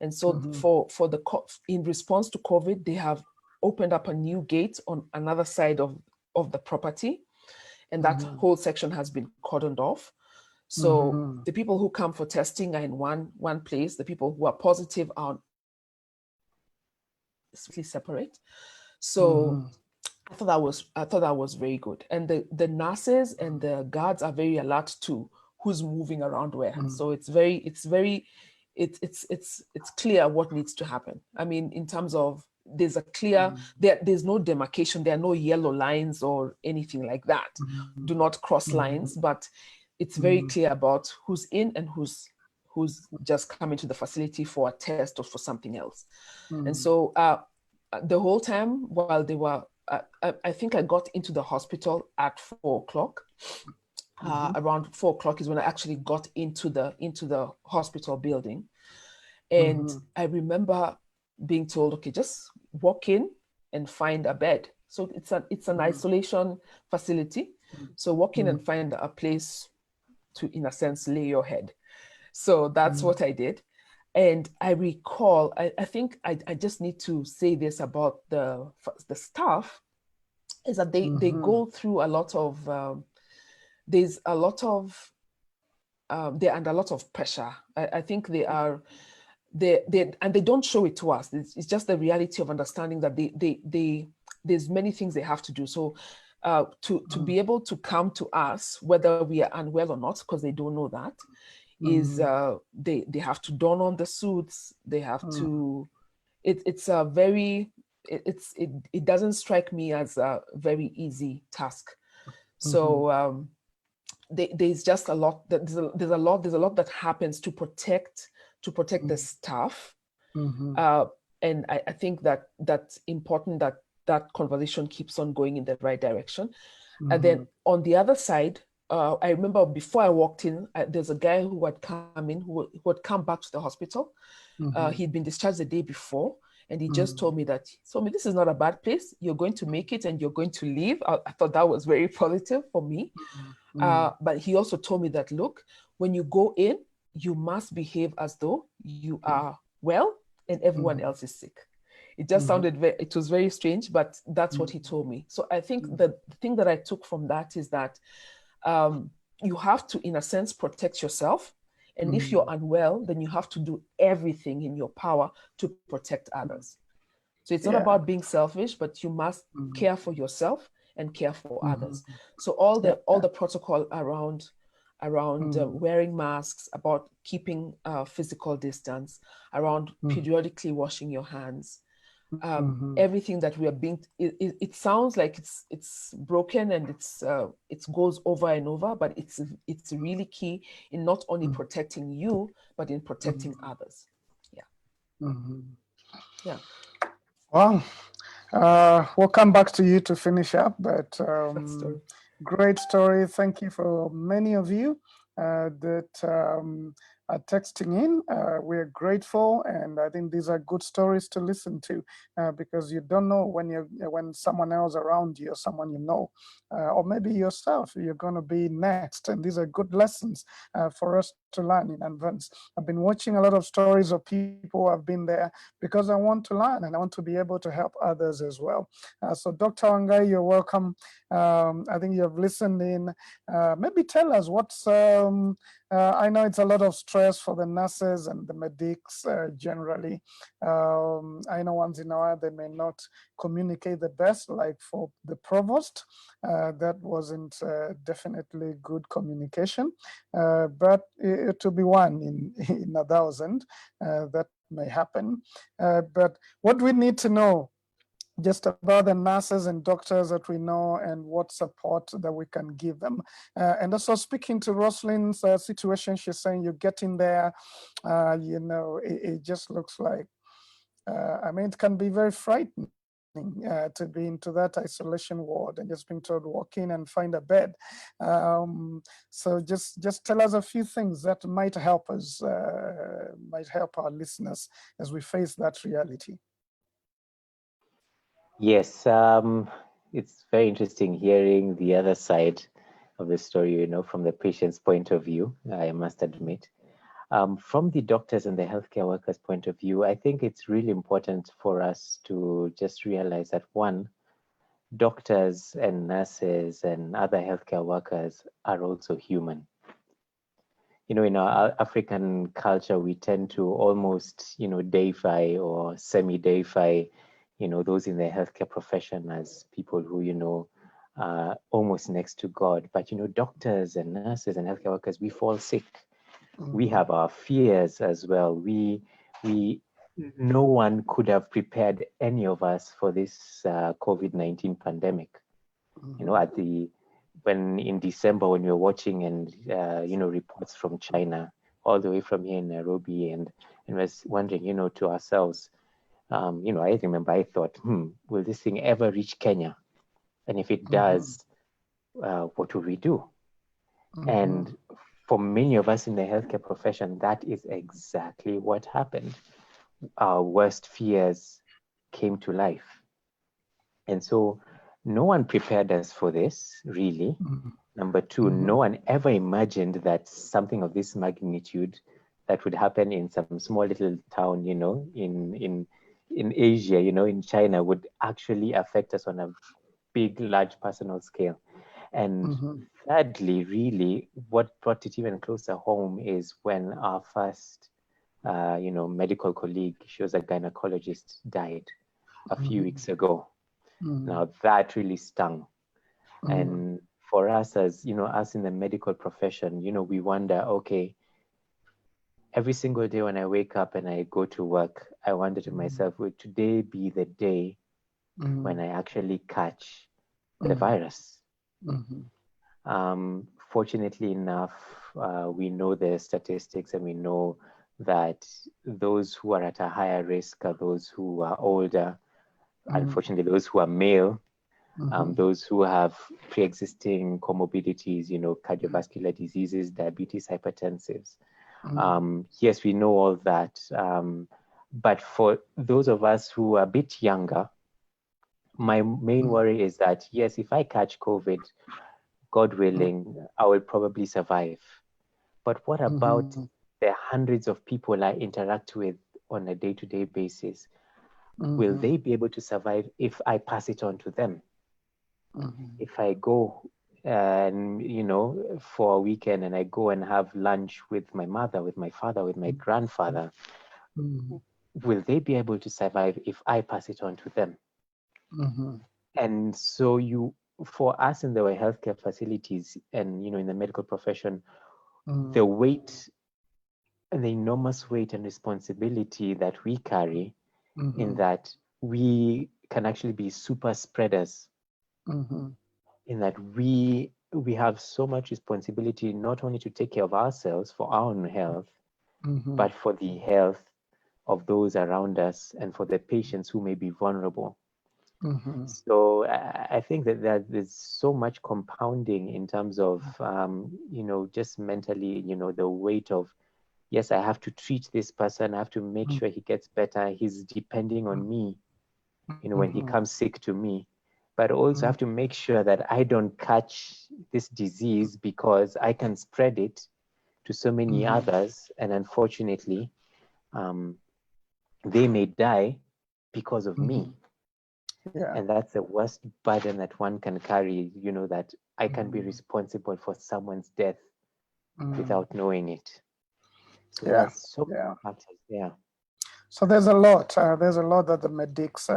[SPEAKER 3] and so in response to COVID, they have opened up a new gate on another side of the property, and that whole section has been cordoned off. So the people who come for testing are in one place. The people who are positive are separate. So I thought that was very good. And the nurses and the guards are very alert to who's moving around where. So it's clear what needs to happen. I mean, in terms of there's a clear there's no demarcation, there are no yellow lines or anything like that. Do not cross lines, but it's very clear about who's in and who's just coming to the facility for a test or for something else. And so the whole time while they were, I think I got into the hospital at 4:00. Around 4:00 is when I actually got into the hospital building. And I remember being told, okay, just walk in and find a bed. So it's an isolation facility. So walk in and find a place to, in a sense, lay your head. So that's what I did. And I recall, I think I just need to say this about the staff, is that they go through a lot of, there's a lot of, they're under a lot of pressure. I think they are, and they don't show it to us. It's just the reality of understanding that there's many things they have to do. So to be able to come to us, whether we are unwell or not, because they don't know that, is they have to don on the suits. They have to. It's a very. It doesn't strike me as a very easy task. So there's just a lot. There's a lot that happens to protect the staff. And I think that's important that conversation keeps on going in the right direction. And then on the other side, I remember before I walked in, there's a guy who had come in, who had come back to the hospital. He'd been discharged the day before, and he just told me this is not a bad place. You're going to make it and you're going to leave. I thought that was very positive for me. But he also told me that, look, when you go in, you must behave as though you are well and everyone else is sick. It just sounded it was very strange, but that's what he told me. So I think the thing that I took from that is that you have to, in a sense, protect yourself. And if you're unwell, then you have to do everything in your power to protect others. So it's not about being selfish, but you must care for yourself and care for others. So all the protocol around wearing masks, about keeping physical distance, around periodically washing your hands, everything that we are being, it sounds like it's broken and it goes over and over, but it's really key in not only protecting you, but in protecting others. Yeah.
[SPEAKER 1] Well, we'll come back to you to finish up, but great story. Thank you for many of you that are texting in. We're grateful, and I think these are good stories to listen to because you don't know when someone else around you or someone you know, or maybe yourself, you're going to be next. And these are good lessons for us to learn in advance. I've been watching a lot of stories of people who have been there because I want to learn and I want to be able to help others as well. So Dr. Wangai, you're welcome. I think you have listened in. Maybe tell us what's, I know it's a lot of stress for the nurses and the medics generally. I know once in a while they may not communicate the best, like for the provost, that wasn't definitely good communication, but it will be one in 1,000 that may happen. But what we need to know just about the nurses and doctors that we know and what support that we can give them. And also speaking to Rosalind's situation, she's saying you're getting there, you know, it just looks like, I mean, it can be very frightening to be into that isolation ward and just being told walk in and find a bed. So just tell us a few things that might help us, might help our listeners as we face that reality.
[SPEAKER 4] Yes, it's very interesting hearing the other side of the story, you know, from the patient's point of view, I must admit. From the doctors and the healthcare workers' point of view, I think it's really important for us to just realize that one, doctors and nurses and other healthcare workers are also human. You know, in our African culture, we tend to almost, you know, deify or semi-deify, you know, those in the healthcare profession as people who, you know, almost next to God. But, you know, doctors and nurses and healthcare workers, we fall sick. We have our fears as well. No one could have prepared any of us for this COVID-19 pandemic. You know, when in December, when we were watching and, you know, reports from China, all the way from here in Nairobi, and was wondering, you know, to ourselves, you know, I remember I thought, will this thing ever reach Kenya? And if it does, what will we do? And for many of us in the healthcare profession, that is exactly what happened. Our worst fears came to life. And so no one prepared us for this, really. Number two, no one ever imagined that something of this magnitude that would happen in some small little town, you know, in Asia, you know, in China, would actually affect us on a big, large personal scale. And thirdly, really, what brought it even closer home is when our first, you know, medical colleague, she was a gynecologist, died a few weeks ago. Now that really stung. And for us as, you know, us in the medical profession, you know, we wonder, okay, every single day when I wake up and I go to work, I wonder to myself, will today be the day when I actually catch the virus? Fortunately enough, we know the statistics and we know that those who are at a higher risk are those who are older, unfortunately those who are male, those who have pre-existing comorbidities, you know, cardiovascular diseases, diabetes, hypertensives. Yes, we know all that. But for those of us who are a bit younger, my main worry is that, yes, if I catch COVID, God willing, I will probably survive. But what about the hundreds of people I interact with on a day-to-day basis? Will they be able to survive if I pass it on to them? If I go and, you know, for a weekend and I go and have lunch with my mother, with my father, with my grandfather, will they be able to survive if I pass it on to them? And so for us in the healthcare facilities and, you know, in the medical profession, the weight and the enormous weight and responsibility that we carry in that we can actually be super spreaders, in that we have so much responsibility not only to take care of ourselves for our own health, but for the health of those around us and for the patients who may be vulnerable.
[SPEAKER 1] Mhm.
[SPEAKER 4] So I think that there's so much compounding in terms of, just mentally, the weight of, yes, I have to treat this person. I have to make sure he gets better. He's depending on me, when he comes sick to me. But also have to make sure that I don't catch this disease because I can spread it to so many others. And unfortunately, they may die because of me.
[SPEAKER 1] Yeah.
[SPEAKER 4] And that's the worst burden that one can carry, that I can be responsible for someone's death without knowing it. So
[SPEAKER 1] Yeah.
[SPEAKER 4] there's so many
[SPEAKER 1] Yeah.
[SPEAKER 4] factors there.
[SPEAKER 1] So there's a lot. There's a lot that the medics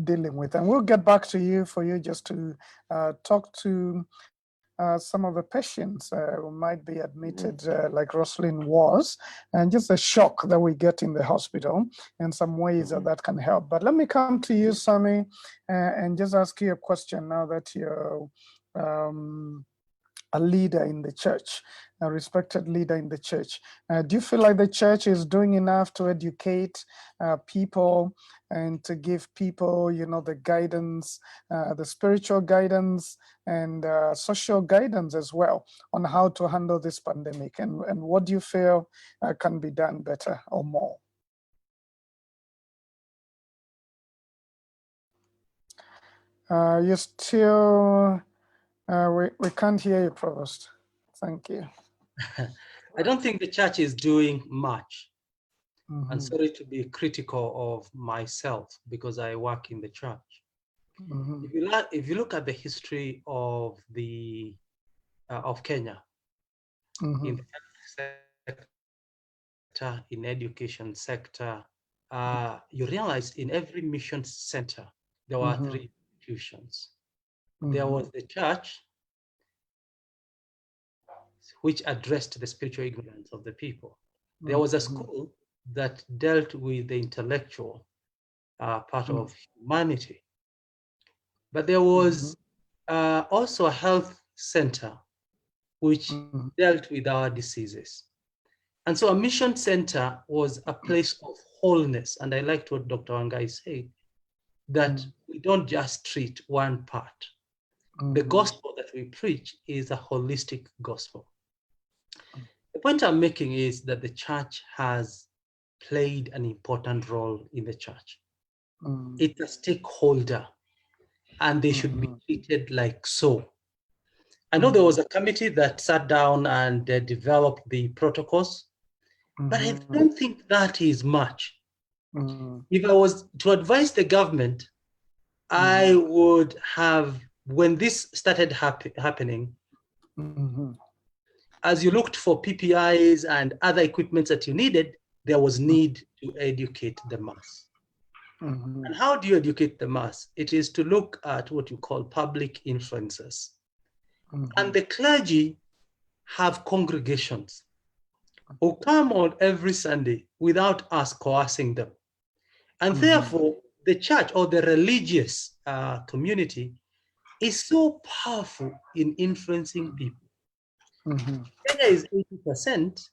[SPEAKER 1] dealing with, and we'll get back to you for you just to talk to some of the patients who might be admitted, like Rosalind was, and just the shock that we get in the hospital, and some ways that that can help. But let me come to you, Sammy, and just ask you a question now that you're a leader in the church, a respected leader in the church. Do you feel like the church is doing enough to educate people and to give people, the guidance, the spiritual guidance and social guidance as well on how to handle this pandemic? And what do you feel can be done better or more? You still, we can't hear you, Provost. Thank you.
[SPEAKER 2] I don't think the church is doing much.
[SPEAKER 1] Mhm.
[SPEAKER 2] I'm sorry to be critical of myself because I work in the church.
[SPEAKER 1] Mhm.
[SPEAKER 2] If you look at the history of of Kenya, in the health sector, in education sector, you realize in every mission center there were three institutions. There was the church, which addressed the spiritual ignorance of the people. There was a school that dealt with the intellectual part of humanity. But there was also a health center which dealt with our diseases. And so a mission center was a place of wholeness. And I liked what Dr. Wangai said, that we don't just treat one part. The gospel that we preach is a holistic gospel. The point I'm making is that the church has played an important role in the church. It's a stakeholder, and they should be treated like so. I know there was a committee that sat down and developed the protocols, but I don't think that is much. If I was to advise the government, I would have, when this started happening, as you looked for PPIs and other equipments that you needed, there was need to educate the mass. And how do you educate the mass? It is to look at what you call public influencers. And the clergy have congregations who come on every Sunday without us coercing them. And therefore, the church or the religious community is so powerful in influencing people. Kenya is 80%,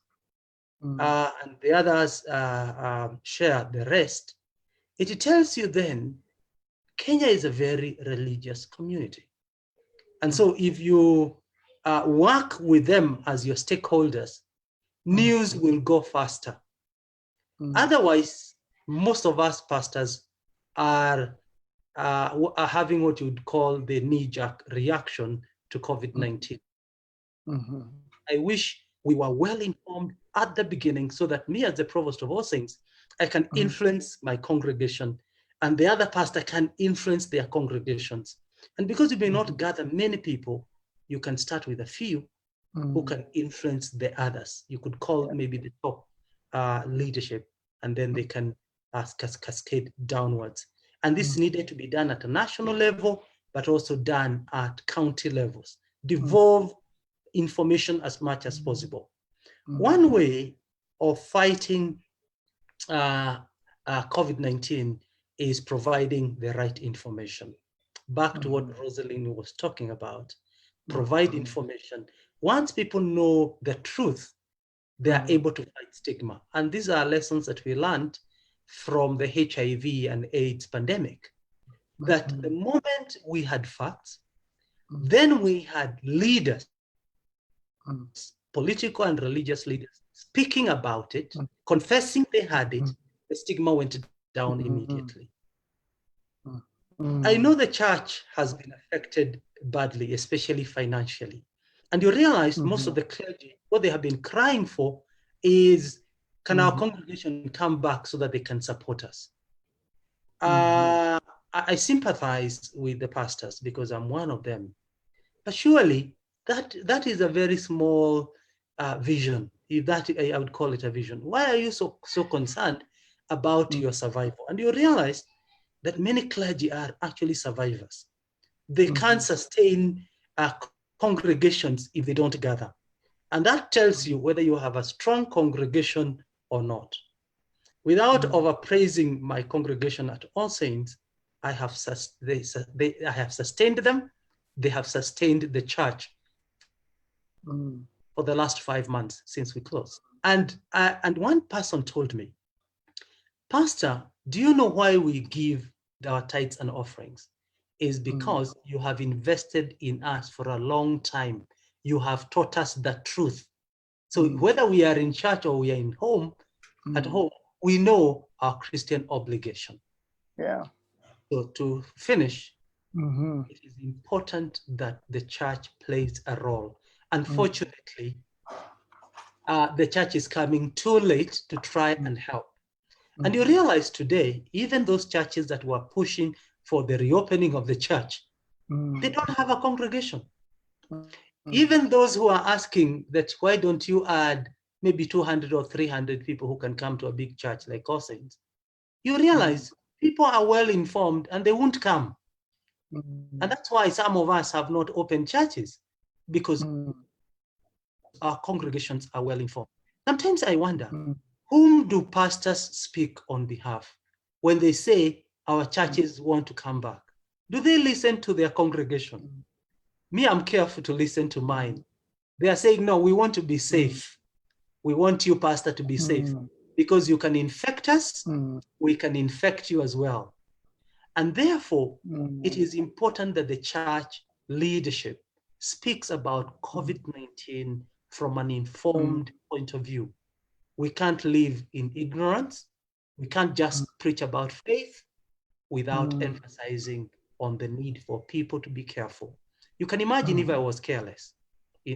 [SPEAKER 2] and the others share the rest. It tells you then Kenya is a very religious community. And so if you work with them as your stakeholders, news will go faster. Otherwise, most of us pastors are having what you would call the knee-jerk reaction to COVID-19. I wish we were well informed at the beginning so that me as the provost of all things, I can influence my congregation and the other pastor can influence their congregations. And because you may not gather many people, you can start with a few who can influence the others. You could call maybe the top leadership, and then they can cascade downwards. And this needed to be done at a national level, but also done at county levels. Devolve information as much as possible. One way of fighting COVID-19 is providing the right information. Back to what Rosalind was talking about, provide information. Once people know the truth, they are able to fight stigma. And these are lessons that we learned from the HIV and AIDS pandemic. that the moment we had facts, then we had leaders, political and religious leaders, speaking about it, confessing they had it, the stigma went down immediately. I know the church has been affected badly, especially financially. And you realize most of the clergy, what they have been crying for is, can our congregation come back so that they can support us? I sympathize with the pastors because I'm one of them. But surely that is a very small vision. If that, I would call it a vision. Why are you so concerned about your survival? And you realize that many clergy are actually survivors. They can't sustain congregations if they don't gather. And that tells you whether you have a strong congregation or not. Without overpraising my congregation at All Saints, I have sustained them. They have sustained the church for the last 5 months since we closed. And one person told me, Pastor, do you know why we give our tithes and offerings? Is because you have invested in us for a long time. You have taught us the truth. So whether we are in church or we are in home, at home, we know our Christian obligation.
[SPEAKER 1] Yeah.
[SPEAKER 2] So to finish, it is important that the church plays a role. Unfortunately, the church is coming too late to try and help. And you realize today, even those churches that were pushing for the reopening of the church, they don't have a congregation. Even those who are asking that, why don't you add maybe 200 or 300 people who can come to a big church like All Saints? You realize people are well informed and they won't come. And that's why some of us have not opened churches, because our congregations are well informed. Sometimes I wonder, whom do pastors speak on behalf when they say our churches want to come back? Do they listen to their congregation? Me, I'm careful to listen to mine. They are saying, no, we want to be safe. We want you, pastor, to be safe, because you can infect us, we can infect you as well. And therefore, it is important that the church leadership speaks about COVID-19 from an informed point of view. We can't live in ignorance. We can't just preach about faith without emphasizing on the need for people to be careful. You can imagine if I was careless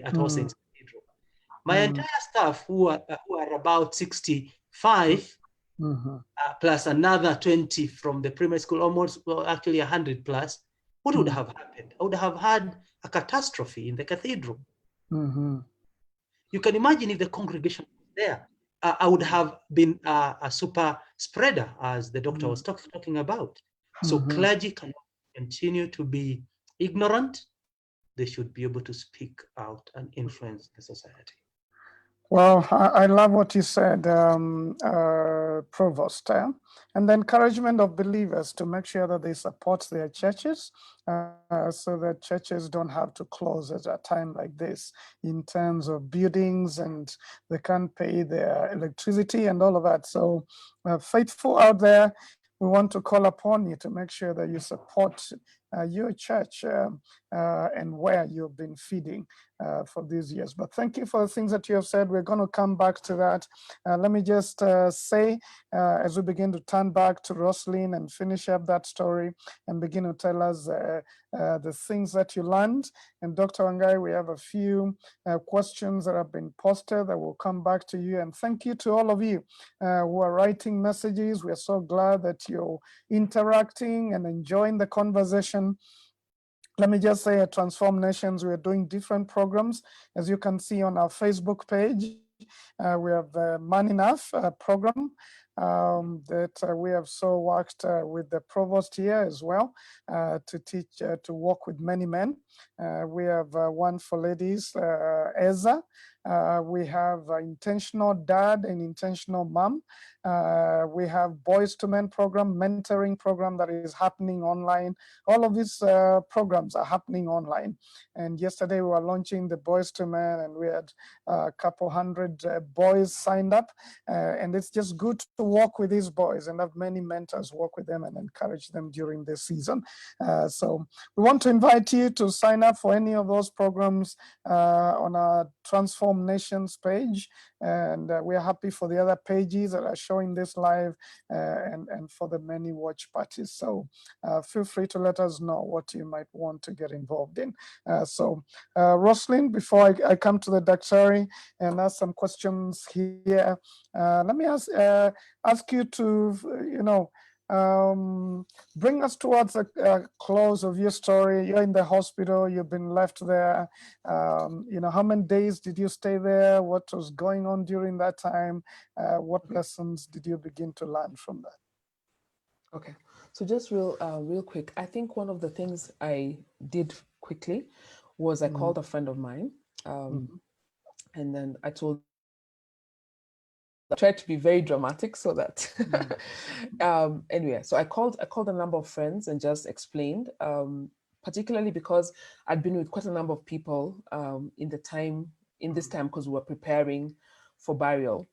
[SPEAKER 2] at All Saints Cathedral. My entire staff, who are about 65, plus another 20 from the primary school, almost, well, actually 100 plus, what would have happened? I would have had a catastrophe in the cathedral. You can imagine if the congregation was there. I would have been a super spreader, as the doctor was talking about. So clergy cannot continue to be ignorant. They should be able to speak out and influence the society.
[SPEAKER 1] Well, I love what you said, Provost, and the encouragement of believers to make sure that they support their churches so that churches don't have to close at a time like this in terms of buildings, and they can't pay their electricity and all of that. So faithful out there, we want to call upon you to make sure that you support your church and where you've been feeding for these years. But thank you for the things that you have said. We're going to come back to that. Let me just say, as we begin to turn back to Roslyn and finish up that story and begin to tell us the things that you learned. And Dr. Wangai, we have a few questions that have been posted that will come back to you. And thank you to all of you who are writing messages. We are so glad that you're interacting and enjoying the conversation. Let me just say at Transform Nations, we are doing different programs. As you can see on our Facebook page, we have the Man Enough program that we have so worked with the provost here as well to teach, to work with many men. We have one for ladies, Eza, We have Intentional Dad and Intentional Mom. We have Boys to Men program, mentoring program that is happening online. All of these programs are happening online. And yesterday we were launching the Boys to Men, and we had a couple hundred boys signed up. And it's just good to work with these boys and have many mentors work with them and encourage them during this season. So we want to invite you to sign up for any of those programs on our Transform Nations page. And we're happy for the other pages that are showing this live and for the many watch parties. So feel free to let us know what you might want to get involved in. So Roslyn, before I come to the Daktari and ask some questions here, let me ask you to, bring us towards a close of your story. You're in the hospital, you've been left there. How many days did you stay there? What was going on during that time? What lessons did you begin to learn from that?
[SPEAKER 3] Okay, so just real quick, I think one of the things I did quickly was I called a friend of mine, and then I tried to be very dramatic so that anyway, so I called a number of friends and just explained, particularly because I'd been with quite a number of people in this time because we were preparing for burial.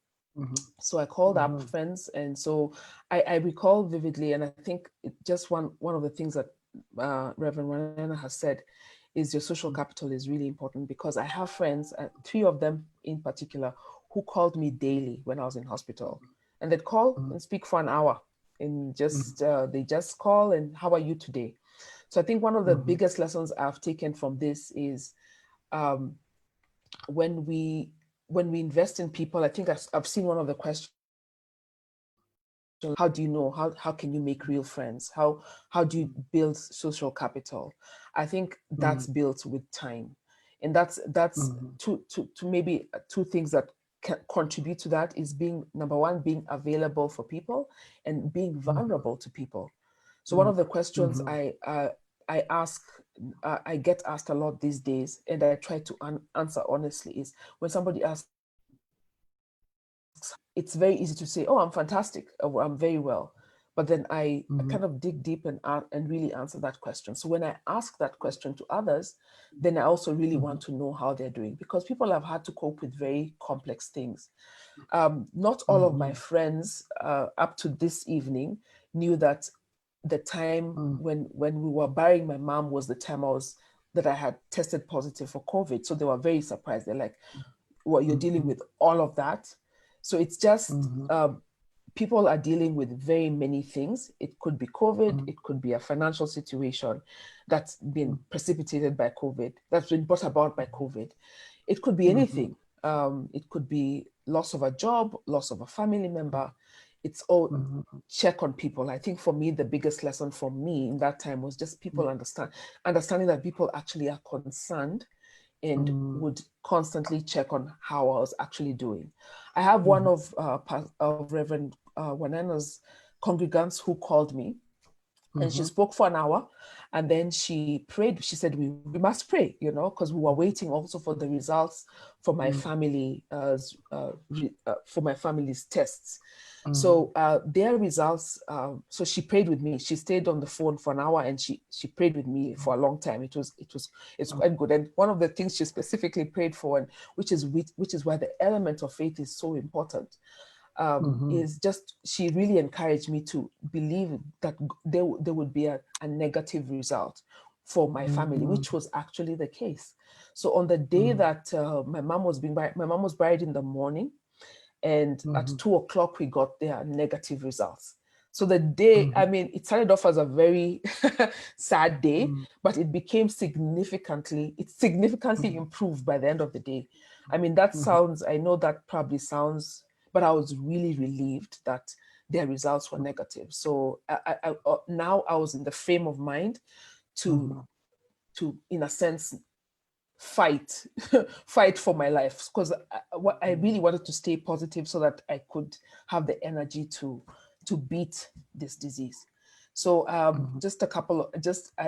[SPEAKER 3] So I called up friends, and so I recall vividly, and I think just one of the things that Reverend Wanena has said is your social capital is really important, because I have friends, 3 of them in particular, who called me daily when I was in hospital, and they'd call and speak for an hour, and just they just call and how are you today? So I think one of the biggest lessons I've taken from this is when we invest in people, I think I've seen one of the questions, how do you know, how can you make real friends? How do you build social capital? I think that's built with time. And that's to maybe 2 things that can contribute to that is being, number one, being available for people and being vulnerable to people. So one of the questions I ask, I get asked a lot these days, and I try to answer honestly, is when somebody asks, it's very easy to say, oh, I'm fantastic, or I'm very well. But then I kind of dig deep and really answer that question. So when I ask that question to others, then I also really want to know how they're doing, because people have had to cope with very complex things. Not all of my friends up to this evening knew that the time when we were burying my mom was the time that I had tested positive for COVID. So they were very surprised. They're like, well, you're dealing with all of that. So it's just people are dealing with very many things. It could be COVID, it could be a financial situation that's been precipitated by COVID, that's been brought about by COVID. It could be anything. It could be loss of a job, loss of a family member. It's all check on people. I think for me, the biggest lesson for me in that time was just people understanding that people actually are concerned and would constantly check on how I was actually doing. I have one of Reverend Wanena's congregants who called me, and she spoke for an hour, and then she prayed. She said, we must pray, because we were waiting also for the results for my family, for my family's tests. So their results, so she prayed with me. She stayed on the phone for an hour, and she prayed with me for a long time. It's quite good. And one of the things she specifically prayed for, and which is why the element of faith is so important, is just, she really encouraged me to believe that there would be a negative result for my family, which was actually the case. So on the day that my mom was buried in the morning, and at 2 o'clock we got their negative results. So the day, I mean, it started off as a very sad day, but it became significantly improved by the end of the day. I mean, that sounds, I know that probably sounds, but I was really relieved that their results were negative. So now I was in the frame of mind to in a sense, fight for my life, because I really wanted to stay positive so that I could have the energy to beat this disease. So just a couple of,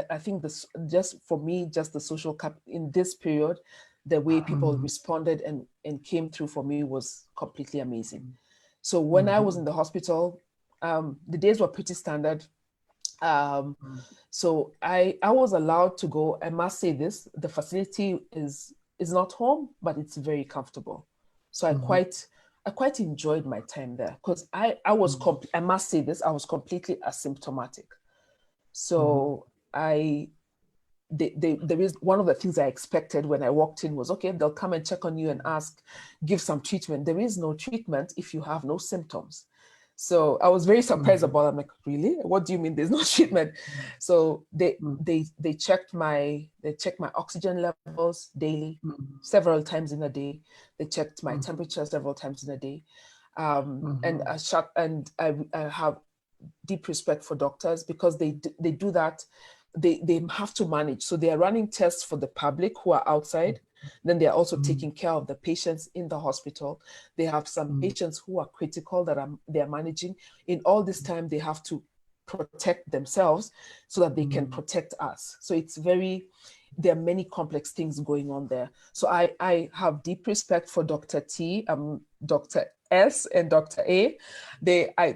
[SPEAKER 3] I think this, just for me, just the social cap in this period, the way people responded and came through for me was completely amazing. So when I was in the hospital, the days were pretty standard. So I was allowed to go. I must say this: the facility is not home, but it's very comfortable. So I quite enjoyed my time there, because I was I must say this: I was completely asymptomatic. So there is one of the things I expected when I walked in was, okay, they'll come and check on you and give some treatment. There is no treatment if you have no symptoms. So I was very surprised about it. I'm like, really? What do you mean there's no treatment? So they checked my oxygen levels daily, several times in a day. They checked my temperature several times in a day. And I have deep respect for doctors, because they do that. They have to manage. So they are running tests for the public who are outside. Then they are also taking care of the patients in the hospital. They have some patients who are critical that they are managing. In all this time, they have to protect themselves so that they can protect us. So there are many complex things going on there. So I have deep respect for Dr. T, Dr. S, and Dr. A.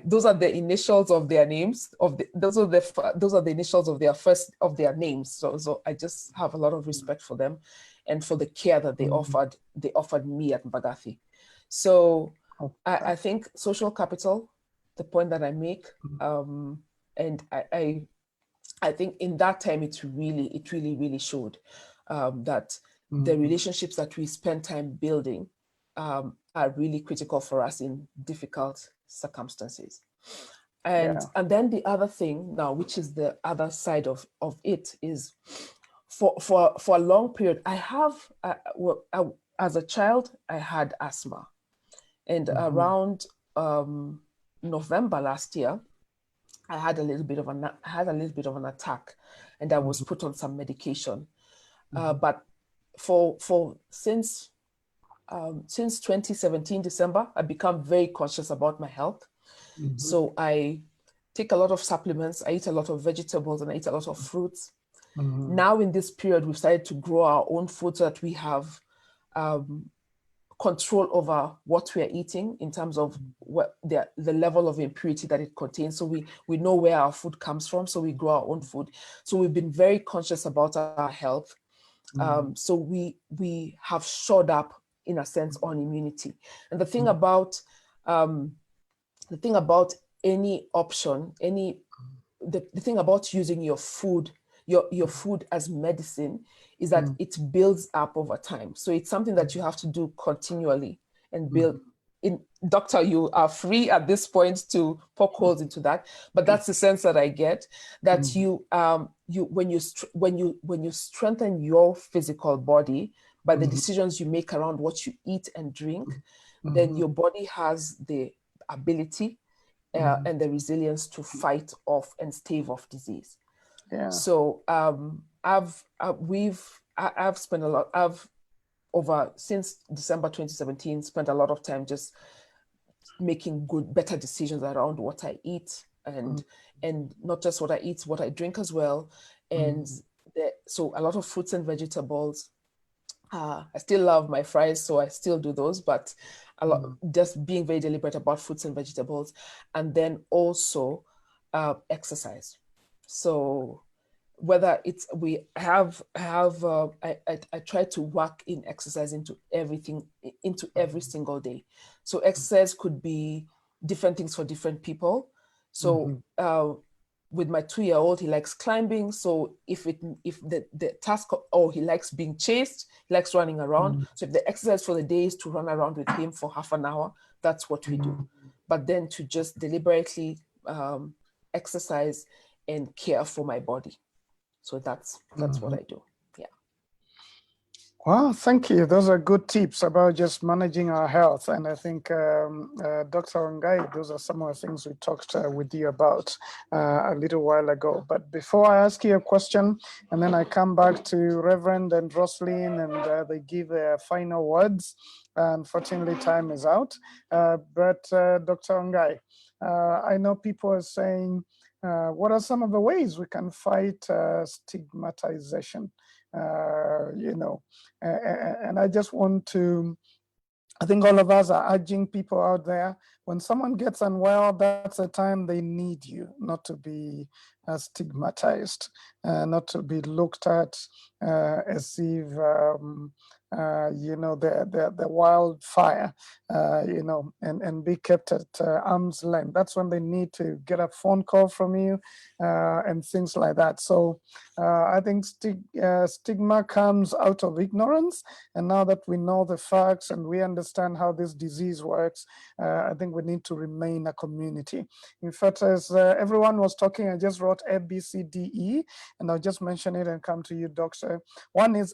[SPEAKER 3] Those are the initials of their names. Those are the initials of their names. So I just have a lot of respect for them, and for the care that they offered me at Mbagathi. So I think social capital, the point that I make, and I think in that time it really showed that the relationships that we spend time building are really critical for us in difficult circumstances. And then the other thing now, which is the other side of it, is for a long period, as a child, I had asthma. And around November last year, I had a little bit of an attack, and I was put on some medication. But since 2017 December, I become very conscious about my health. So I take a lot of supplements. I eat a lot of vegetables, and I eat a lot of fruits. Now in this period, we've started to grow our own food so that we have control over what we are eating in terms of what the level of impurity that it contains. So we know where our food comes from, so we grow our own food. So we've been very conscious about our health. So we have shored up, in a sense, on immunity. And the thing about any option, the thing about using your food, your food as medicine, is that it builds up over time. So it's something that you have to do continually and build. Doctor, you are free at this point to poke holes into that, but that's the sense that I get, that when you strengthen your physical body by the decisions you make around what you eat and drink, then your body has the ability and the resilience to fight off and stave off disease. So I've spent a lot. Since December 2017, spent a lot of time just making better decisions around what I eat, and not just what I eat, what I drink as well. And so a lot of fruits and vegetables. I still love my fries, so I still do those, but just being very deliberate about fruits and vegetables, and then also exercise. So whether it's I try to work in exercise into every single day. So exercise could be different things for different people. So with my 2-year-old, he likes climbing. So if the task, he likes being chased, he likes running around. So if the exercise for the day is to run around with him for half an hour, that's what we do. But then to just deliberately exercise and care for my body. So that's what I do. Yeah.
[SPEAKER 1] Well, thank you. Those are good tips about just managing our health. And I think, Dr. Ongai, those are some of the things we talked with you about a little while ago. But before I ask you a question, and then I come back to Reverend and Roslyn, and they give their final words. Unfortunately, time is out. But Dr. Ongai, I know people are saying, what are some of the ways we can fight stigmatization you know, and I just want to, I think all of us are urging people out there, when someone gets unwell, that's a time they need you, not to be stigmatized, not to be looked at as if, you know, the wildfire, you know, and be kept at arm's length. That's when they need to get a phone call from you and things like that. So I think stigma comes out of ignorance. And now that we know the facts and we understand how this disease works, I think we need to remain a community. In fact, as everyone was talking, I just wrote A, B, C, D, E, and I'll just mention it and come to you, Doctor. One is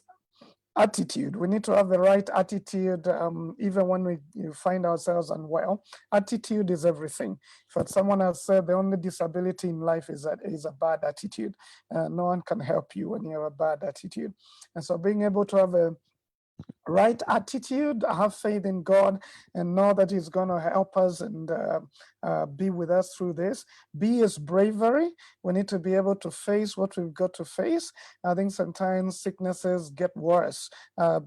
[SPEAKER 1] attitude. We need to have the right attitude, even when you find ourselves unwell. Attitude is everything. In fact, someone has said the only disability in life is a bad attitude. No one can help you when you have a bad attitude. And so being able to have a right attitude, have faith in God, and know that He's going to help us and be with us through this. B is bravery. We need to be able to face what we've got to face. I think sometimes sicknesses get worse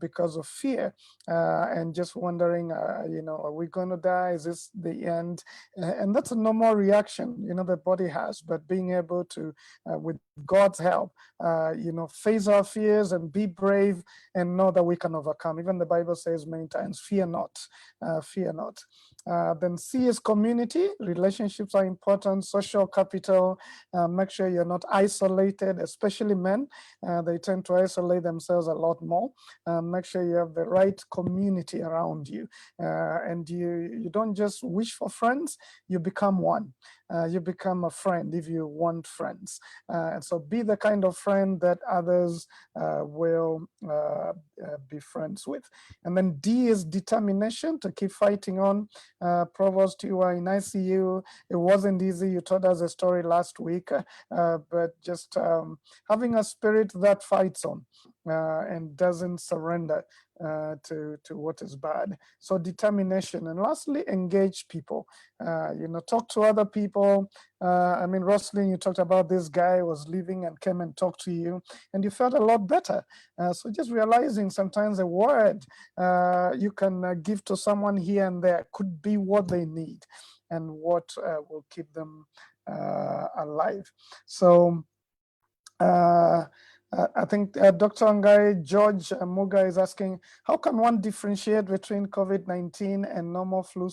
[SPEAKER 1] because of fear and just wondering, you know, are we going to die? Is this the end? And that's a normal reaction, you know, the body has. But being able to, with God's help, you know, face our fears and be brave and know that we can overcome. Even the Bible says many times, fear not, fear not. Then C is community. Relationships are important. Social capital. Make sure you're not isolated, especially men. They tend to isolate themselves a lot more. Make sure you have the right community around you. And you don't just wish for friends, you become one. You become a friend if you want friends. And so be the kind of friend that others will be friends with. And then D is determination, to keep fighting on. Provost, you were in ICU. It wasn't easy. You told us a story last week, but just having a spirit that fights on and doesn't surrender to what is bad. So determination. And lastly, engage people. You know, talk to other people. I mean, Roslyn, you talked about this guy was leaving and came and talked to you, and you felt a lot better. So just realizing sometimes a word you can give to someone here and there could be what they need and what will keep them alive. So I think Dr. Ngai, George Muga is asking, how can one differentiate between COVID-19 and normal flu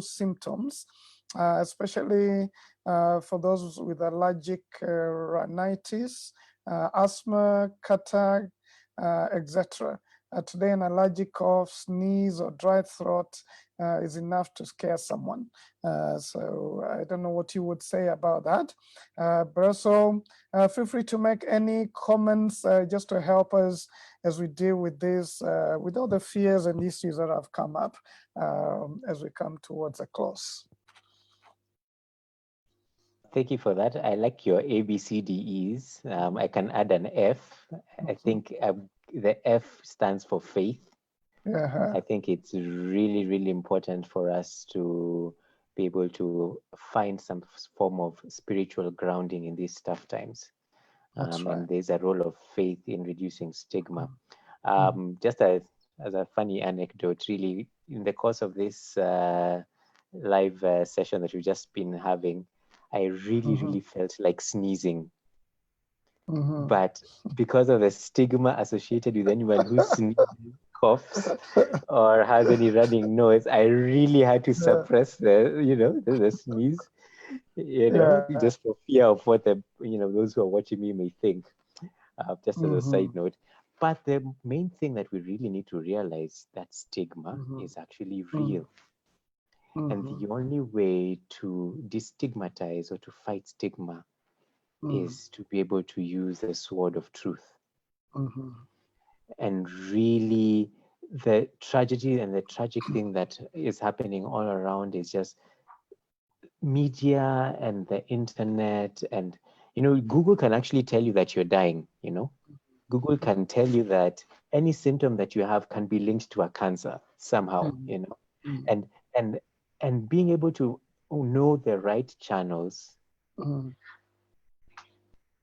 [SPEAKER 1] symptoms, especially for those with allergic rhinitis, asthma, catarrh, etc. Today, an allergic cough, sneeze, or dry throat is enough to scare someone. So I don't know what you would say about that. But also feel free to make any comments just to help us as we deal with this, with all the fears and issues that have come up as we come towards a close.
[SPEAKER 4] Thank you for that. I like your ABCDEs. I can add an F. I think the F stands for faith. I think it's really, really important for us to be able to find some form of spiritual grounding in these tough times. And there's a role of faith in reducing stigma. Just as a funny anecdote, really, in the course of this live session that we've just been having, I really felt like sneezing. But because of the stigma associated with anyone who sneezes, coughs, or has any running nose, I really had to suppress the, you know, the sneeze, you know, just for fear of what the, you know, those who are watching me may think, just as a side note. But the main thing that we really need to realize, that stigma is actually real. And the only way to destigmatize or to fight stigma is to be able to use the sword of truth. And really, the tragedy and the tragic thing that is happening all around is just media and the internet. And, you know, Google can actually tell you that you're dying, you know. Google can tell you that any symptom that you have can be linked to a cancer somehow, you know. And being able to know the right channels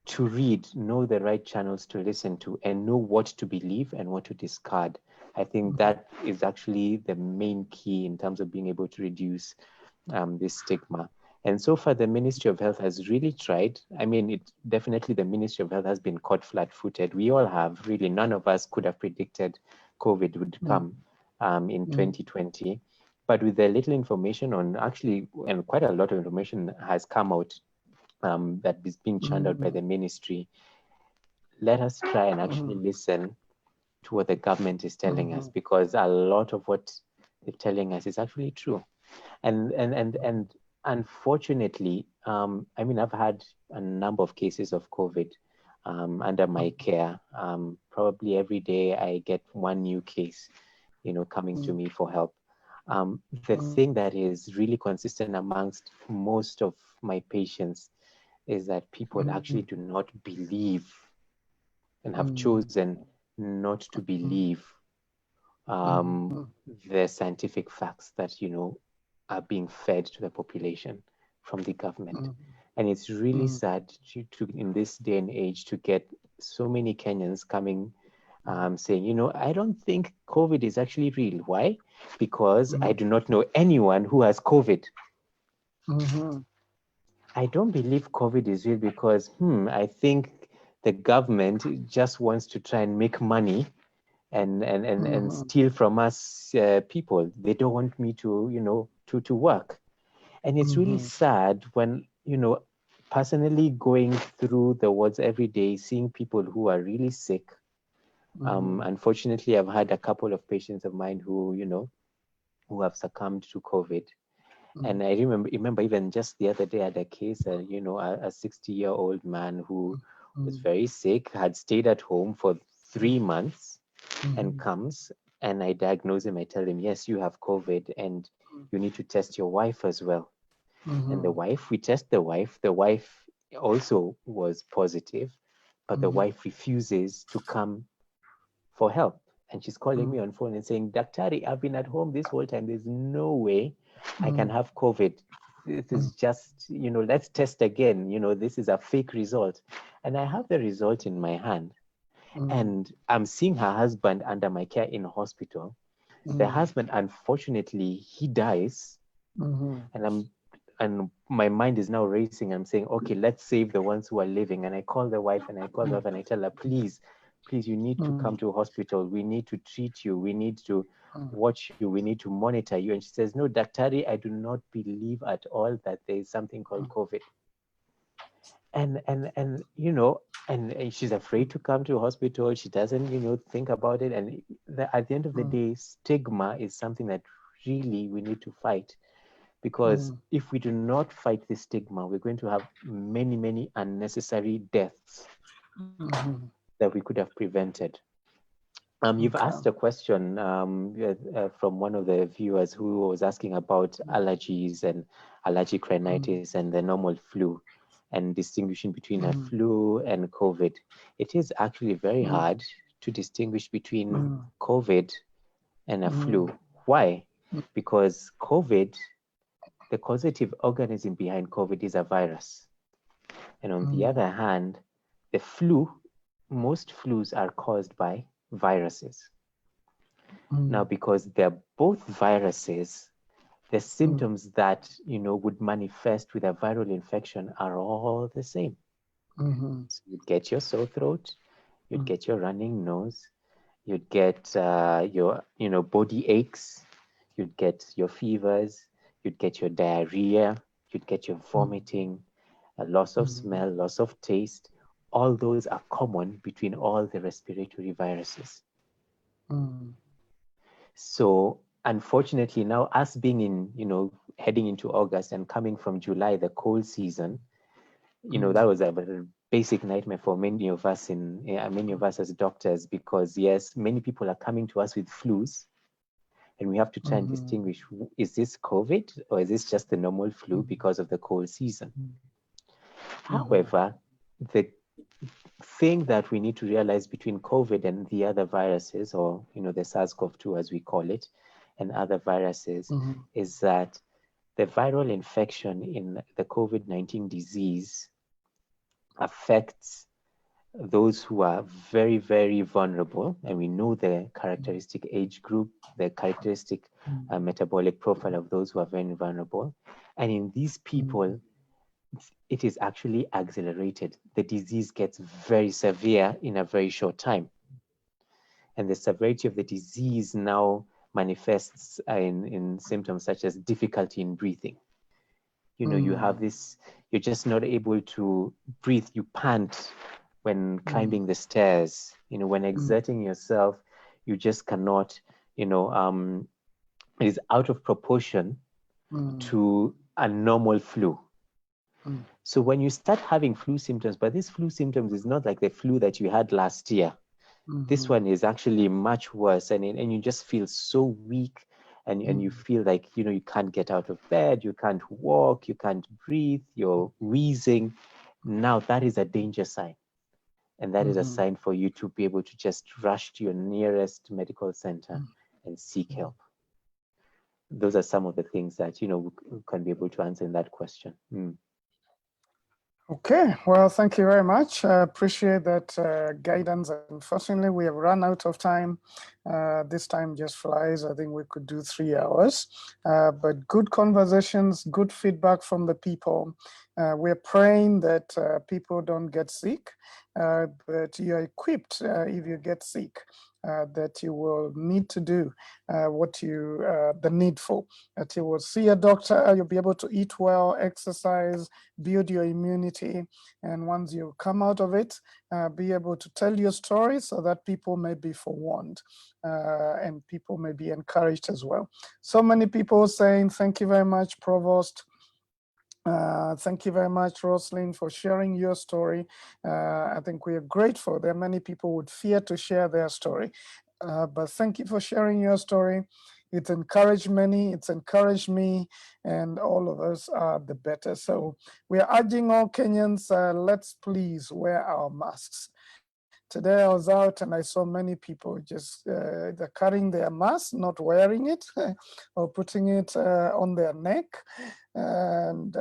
[SPEAKER 4] to read, know the right channels to listen to, and know what to believe and what to discard. I think that is actually the main key in terms of being able to reduce this stigma. And so far, the Ministry of Health has really tried. I mean, definitely the Ministry of Health has been caught flat-footed. We all have, really. None of us could have predicted COVID would come in 2020. But with the little information on, actually, and quite a lot of information has come out that is being churned out by the ministry, let us try and actually listen to what the government is telling us, because a lot of what they're telling us is actually true. And unfortunately, I mean, I've had a number of cases of COVID under my care. Probably every day I get one new case, coming to me for help. The thing that is really consistent amongst most of my patients is that people actually do not believe and have chosen not to believe the scientific facts that, are being fed to the population from the government. And it's really sad to in this day and age to get so many Kenyans coming saying, I don't think COVID is actually real. Why? Because I do not know anyone who has COVID. I don't believe COVID is real because, I think the government just wants to try and make money and steal from us people. They don't want me to, to work. And it's really sad when, personally going through the wards every day, seeing people who are really sick. Unfortunately, I've had a couple of patients of mine who, who have succumbed to COVID. And I remember even just the other day I had a case, a 60-year-old man who was very sick, had stayed at home for 3 months and comes, and I diagnose him. I tell him, yes, you have COVID and you need to test your wife as well. And we test the wife. The wife also was positive, but the wife refuses to come for help. And she's calling me on phone and saying, Daktari, I've been at home this whole time. There's no way I can have COVID. This is just, let's test again. This is a fake result. And I have the result in my hand. And I'm seeing her husband under my care in hospital. The husband, unfortunately, he dies. And my mind is now racing. I'm saying, okay, let's save the ones who are living. And I call the wife and I tell her, please, you need to come to a hospital. We need to treat you. We need to watch you. We need to monitor you. And she says, no, Daktari, I do not believe at all that there is something called COVID. And she's afraid to come to a hospital. She doesn't, think about it. And at the end of the day, stigma is something that really we need to fight. Because if we do not fight this stigma, we're going to have many, many unnecessary deaths that we could have prevented. You've asked a question from one of the viewers who was asking about allergies and allergic rhinitis and the normal flu, and distinguishing between a flu and COVID. It is actually very hard to distinguish between COVID and a flu. Why? Because COVID, the causative organism behind COVID is a virus. And on the other hand, the flu, most flus are caused by viruses. Now, because they're both viruses, the symptoms that, would manifest with a viral infection are all the same. So you'd get your sore throat, you'd get your running nose, you'd get your, body aches, you'd get your fevers, you'd get your diarrhea, you'd get your vomiting, a loss of smell, loss of taste. All those are common between all the respiratory viruses. So unfortunately now, us being in, heading into August and coming from July, the cold season, that was a basic nightmare for many of us as doctors, because yes, many people are coming to us with flus. And we have to try and distinguish, is this COVID or is this just the normal flu because of the cold season? However, the thing that we need to realize between COVID and the other viruses, or, the SARS-CoV-2 as we call it, and other viruses, is that the viral infection in the COVID-19 disease affects those who are very, very vulnerable, and we know the characteristic age group, the characteristic metabolic profile of those who are very vulnerable. And in these people, it is actually accelerated. The disease gets very severe in a very short time. And the severity of the disease now manifests in symptoms such as difficulty in breathing. You know, you have this, you're just not able to breathe, you pant when climbing the stairs, you know, when exerting yourself, you just cannot, you know, it is out of proportion to a normal flu. So when you start having flu symptoms, but this flu symptoms is not like the flu that you had last year. This one is actually much worse, and you just feel so weak, and you feel like, you know, you can't get out of bed, you can't walk, you can't breathe, you're wheezing. Now that is a danger sign. And that is a sign for you to be able to just rush to your nearest medical center and seek help. Those are some of the things that, you know, we can be able to answer in that question.
[SPEAKER 1] Okay, well, thank you very much. I appreciate that guidance. Unfortunately, we have run out of time. This time just flies. I think we could do 3 hours, but good conversations, good feedback from the people. We're praying that people don't get sick, but you're equipped if you get sick. That you will need to do the needful, that you will see a doctor, you'll be able to eat well, exercise, build your immunity, and once you come out of it, be able to tell your story so that people may be forewarned and people may be encouraged as well. So many people saying, thank you very much, Provost. Thank you very much, Roslyn, for sharing your story. I think we are grateful. There are many people who would fear to share their story, but thank you for sharing your story. It's encouraged many, it's encouraged me, and all of us are the better. So we are urging all Kenyans, let's please wear our masks. Today I was out and I saw many people just they're carrying their mask, not wearing it, or putting it on their neck. And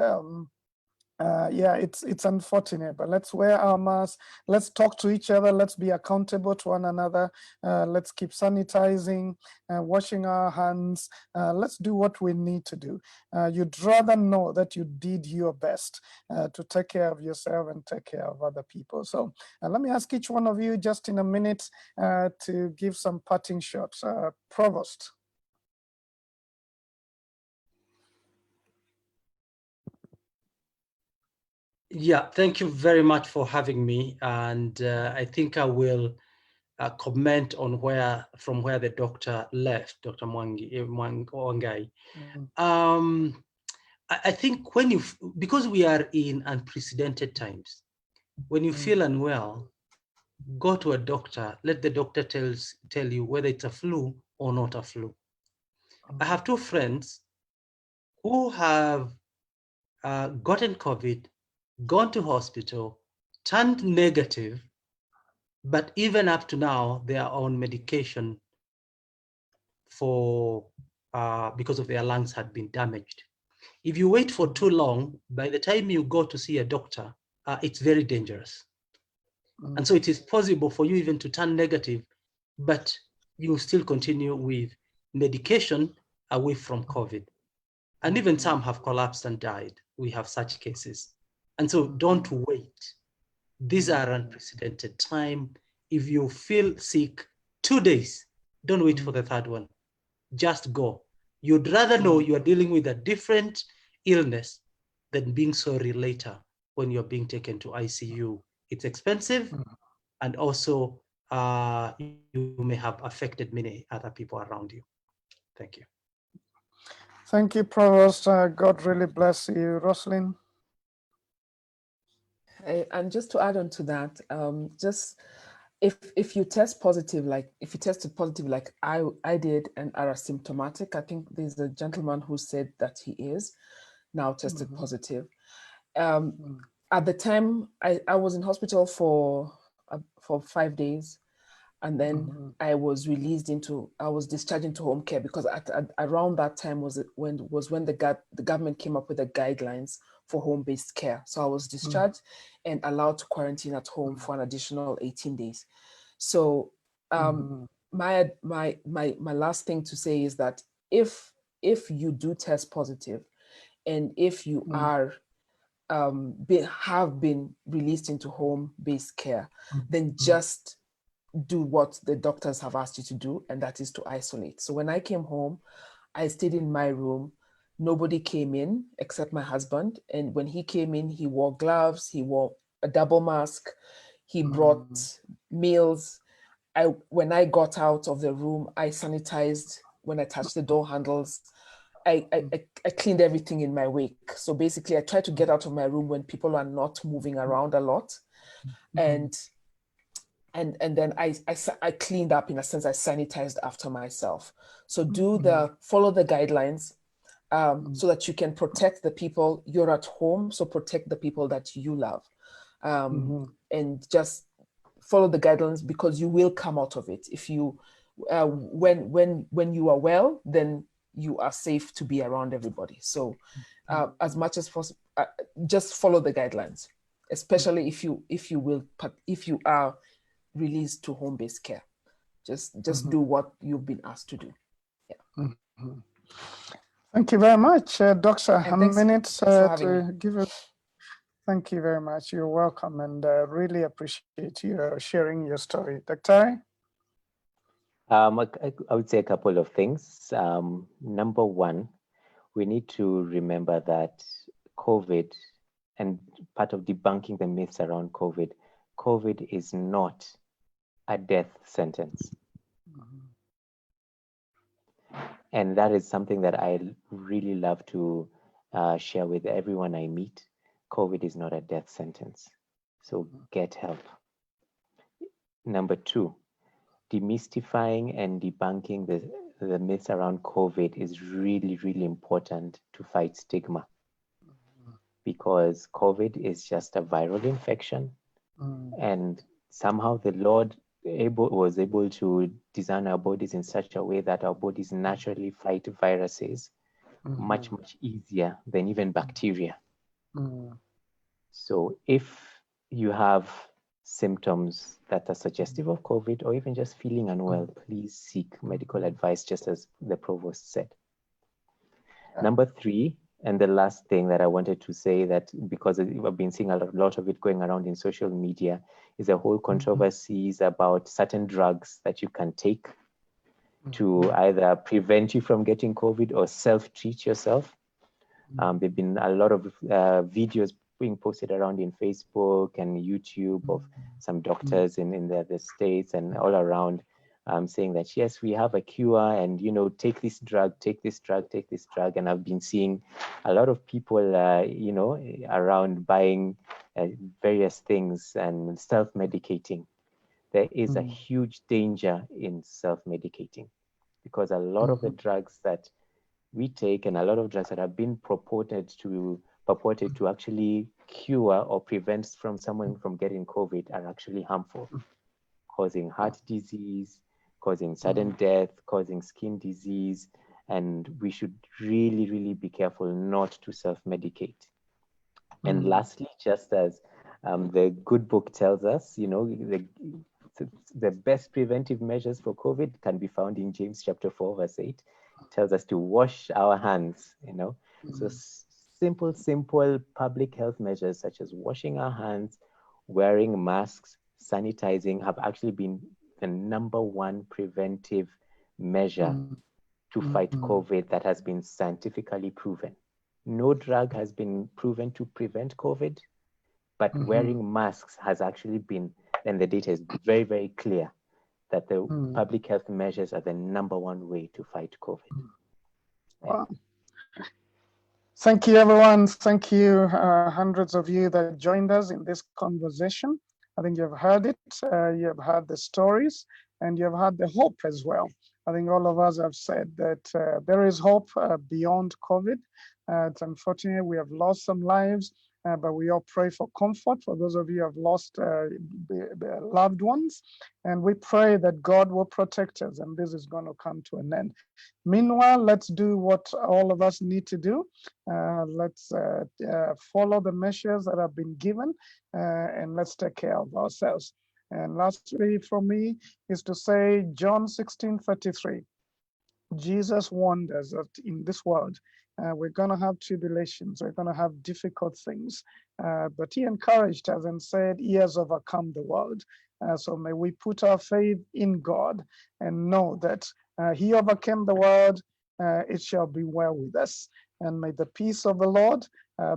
[SPEAKER 1] yeah, it's unfortunate, but let's wear our masks. Let's talk to each other. Let's be accountable to one another. Let's keep sanitizing, washing our hands. Let's do what we need to do. You'd rather know that you did your best to take care of yourself and take care of other people. So let me ask each one of you just in a minute to give some parting shots. Provost.
[SPEAKER 2] Yeah, thank you very much for having me. And I think I will comment on from where the doctor left, Dr. Mwangai. I think because we are in unprecedented times, when you feel unwell, go to a doctor, let the doctor tell you whether it's a flu or not a flu. I have 2 friends who have gotten COVID, gone to hospital, turned negative, but even up to now, they are on medication because of their lungs had been damaged. If you wait for too long, by the time you go to see a doctor, it's very dangerous. And so it is possible for you even to turn negative, but you still continue with medication away from COVID. And even some have collapsed and died. We have such cases. And so don't wait. These are unprecedented time. If you feel sick, 2 days, don't wait for the 3rd one. Just go. You'd rather know you are dealing with a different illness than being sorry later when you're being taken to ICU. It's expensive, and also you may have affected many other people around you. Thank you.
[SPEAKER 1] Thank you, Provost. God really bless you. Roslyn?
[SPEAKER 3] And just to add on to that, just if you test positive, if you tested positive like I did and are asymptomatic, I think there's a gentleman who said that he is now tested positive. At the time, I was in hospital for 5 days. And then I was discharged into home care, because around that time was when the government came up with the guidelines for home-based care. So I was discharged and allowed to quarantine at home for an additional 18 days. So my last thing to say is that if you do test positive, and if you are have been released into home-based care, then just do what the doctors have asked you to do, and that is to isolate. So when I came home, I stayed in my room. Nobody came in except my husband. And when he came in, he wore gloves, he wore a double mask, he brought meals. When I got out of the room, I sanitized. When I touched the door handles, I cleaned everything in my wake. So basically, I tried to get out of my room when people are not moving around a lot. And then I cleaned up, in a sense. I sanitized after myself. So follow the guidelines, so that you can protect the people you're at home. So protect the people that you love, and just follow the guidelines, because you will come out of it. If you, when you are well, then you are safe to be around everybody. So as much as possible, just follow the guidelines, especially if you are released to home-based care. Just do what you've been asked to do. Yeah.
[SPEAKER 1] Thank you very much, Dr.
[SPEAKER 3] And thanks
[SPEAKER 1] to give us. Thank you very much. You're welcome, and really appreciate you sharing your story. Dr.
[SPEAKER 4] I would say a couple of things. Number one, we need to remember that COVID, and part of debunking the myths around COVID is not a death sentence. And that is something that I really love to share with everyone I meet. COVID is not a death sentence. So get help. Number two, demystifying and debunking the myths around COVID is really, really important to fight stigma. Because COVID is just a viral infection. And somehow the Lord was able to design our bodies in such a way that our bodies naturally fight viruses much easier than even bacteria. So if you have symptoms that are suggestive of COVID, or even just feeling unwell, please seek medical advice, just as the provost said. Number three, and the last thing that I wanted to say, that because I've been seeing a lot of it going around in social media, is the whole controversies about certain drugs that you can take to either prevent you from getting COVID or self-treat yourself. There've been a lot of videos being posted around in Facebook and YouTube of some doctors in the States and all around, saying that, yes, we have a cure, and, take this drug, take this drug, take this drug. And I've been seeing a lot of people, around buying various things and self-medicating. There is a huge danger in self-medicating, because a lot of the drugs that we take, and a lot of drugs that have been purported to actually cure or prevent from someone from getting COVID, are actually harmful, causing heart disease, causing sudden death, causing skin disease. And we should really, really be careful not to self-medicate. And lastly, just as the good book tells us, the best preventive measures for COVID can be found in James chapter 4, verse 8. It tells us to wash our hands, So simple public health measures such as washing our hands, wearing masks, sanitizing have actually been the number one preventive measure to fight COVID that has been scientifically proven. No drug has been proven to prevent COVID, but wearing masks has actually been, and the data is very, very clear that the public health measures are the number one way to fight COVID.
[SPEAKER 1] Wow. Thank you, everyone. Thank you, hundreds of you that joined us in this conversation. I think you've heard it, you have heard the stories, and you have had the hope as well. I think all of us have said that there is hope beyond COVID. It's unfortunate we have lost some lives, but we all pray for comfort for those of you who have lost loved ones. And we pray that God will protect us, and this is going to come to an end. Meanwhile, let's do what all of us need to do. Let's follow the measures that have been given, and let's take care of ourselves. And lastly, from me is to say John 16:33. Jesus warned us that in this world, we're going to have tribulations, we're going to have difficult things. But he encouraged us and said, he has overcome the world. So may we put our faith in God and know that he overcame the world, it shall be well with us. And may the peace of the Lord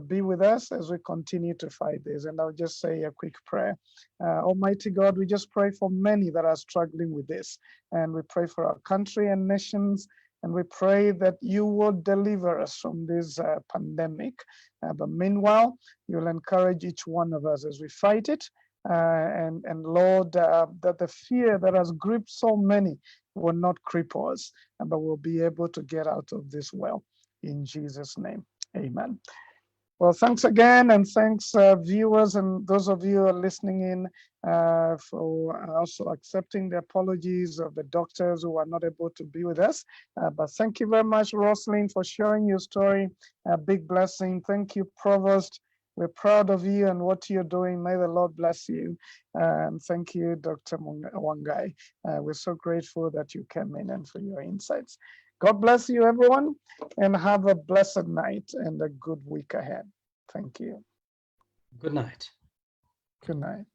[SPEAKER 1] be with us as we continue to fight this. And I'll just say a quick prayer. Almighty God, we just pray for many that are struggling with this. And we pray for our country and nations. And we pray that you will deliver us from this pandemic. But meanwhile, you'll encourage each one of us as we fight it. And Lord, that the fear that has gripped so many will not cripple us, but we'll be able to get out of this well. In Jesus' name, amen. Well, thanks again, and thanks viewers and those of you who are listening in for also accepting the apologies of the doctors who are not able to be with us. But thank you very much, Roslyn, for sharing your story. A big blessing. Thank you, Provost. We're proud of you and what you're doing. May the Lord bless you. And thank you, Dr. Wangai. We're so grateful that you came in and for your insights. God bless you, everyone, and have a blessed night and a good week ahead. Thank you.
[SPEAKER 2] Good night.
[SPEAKER 1] Good night.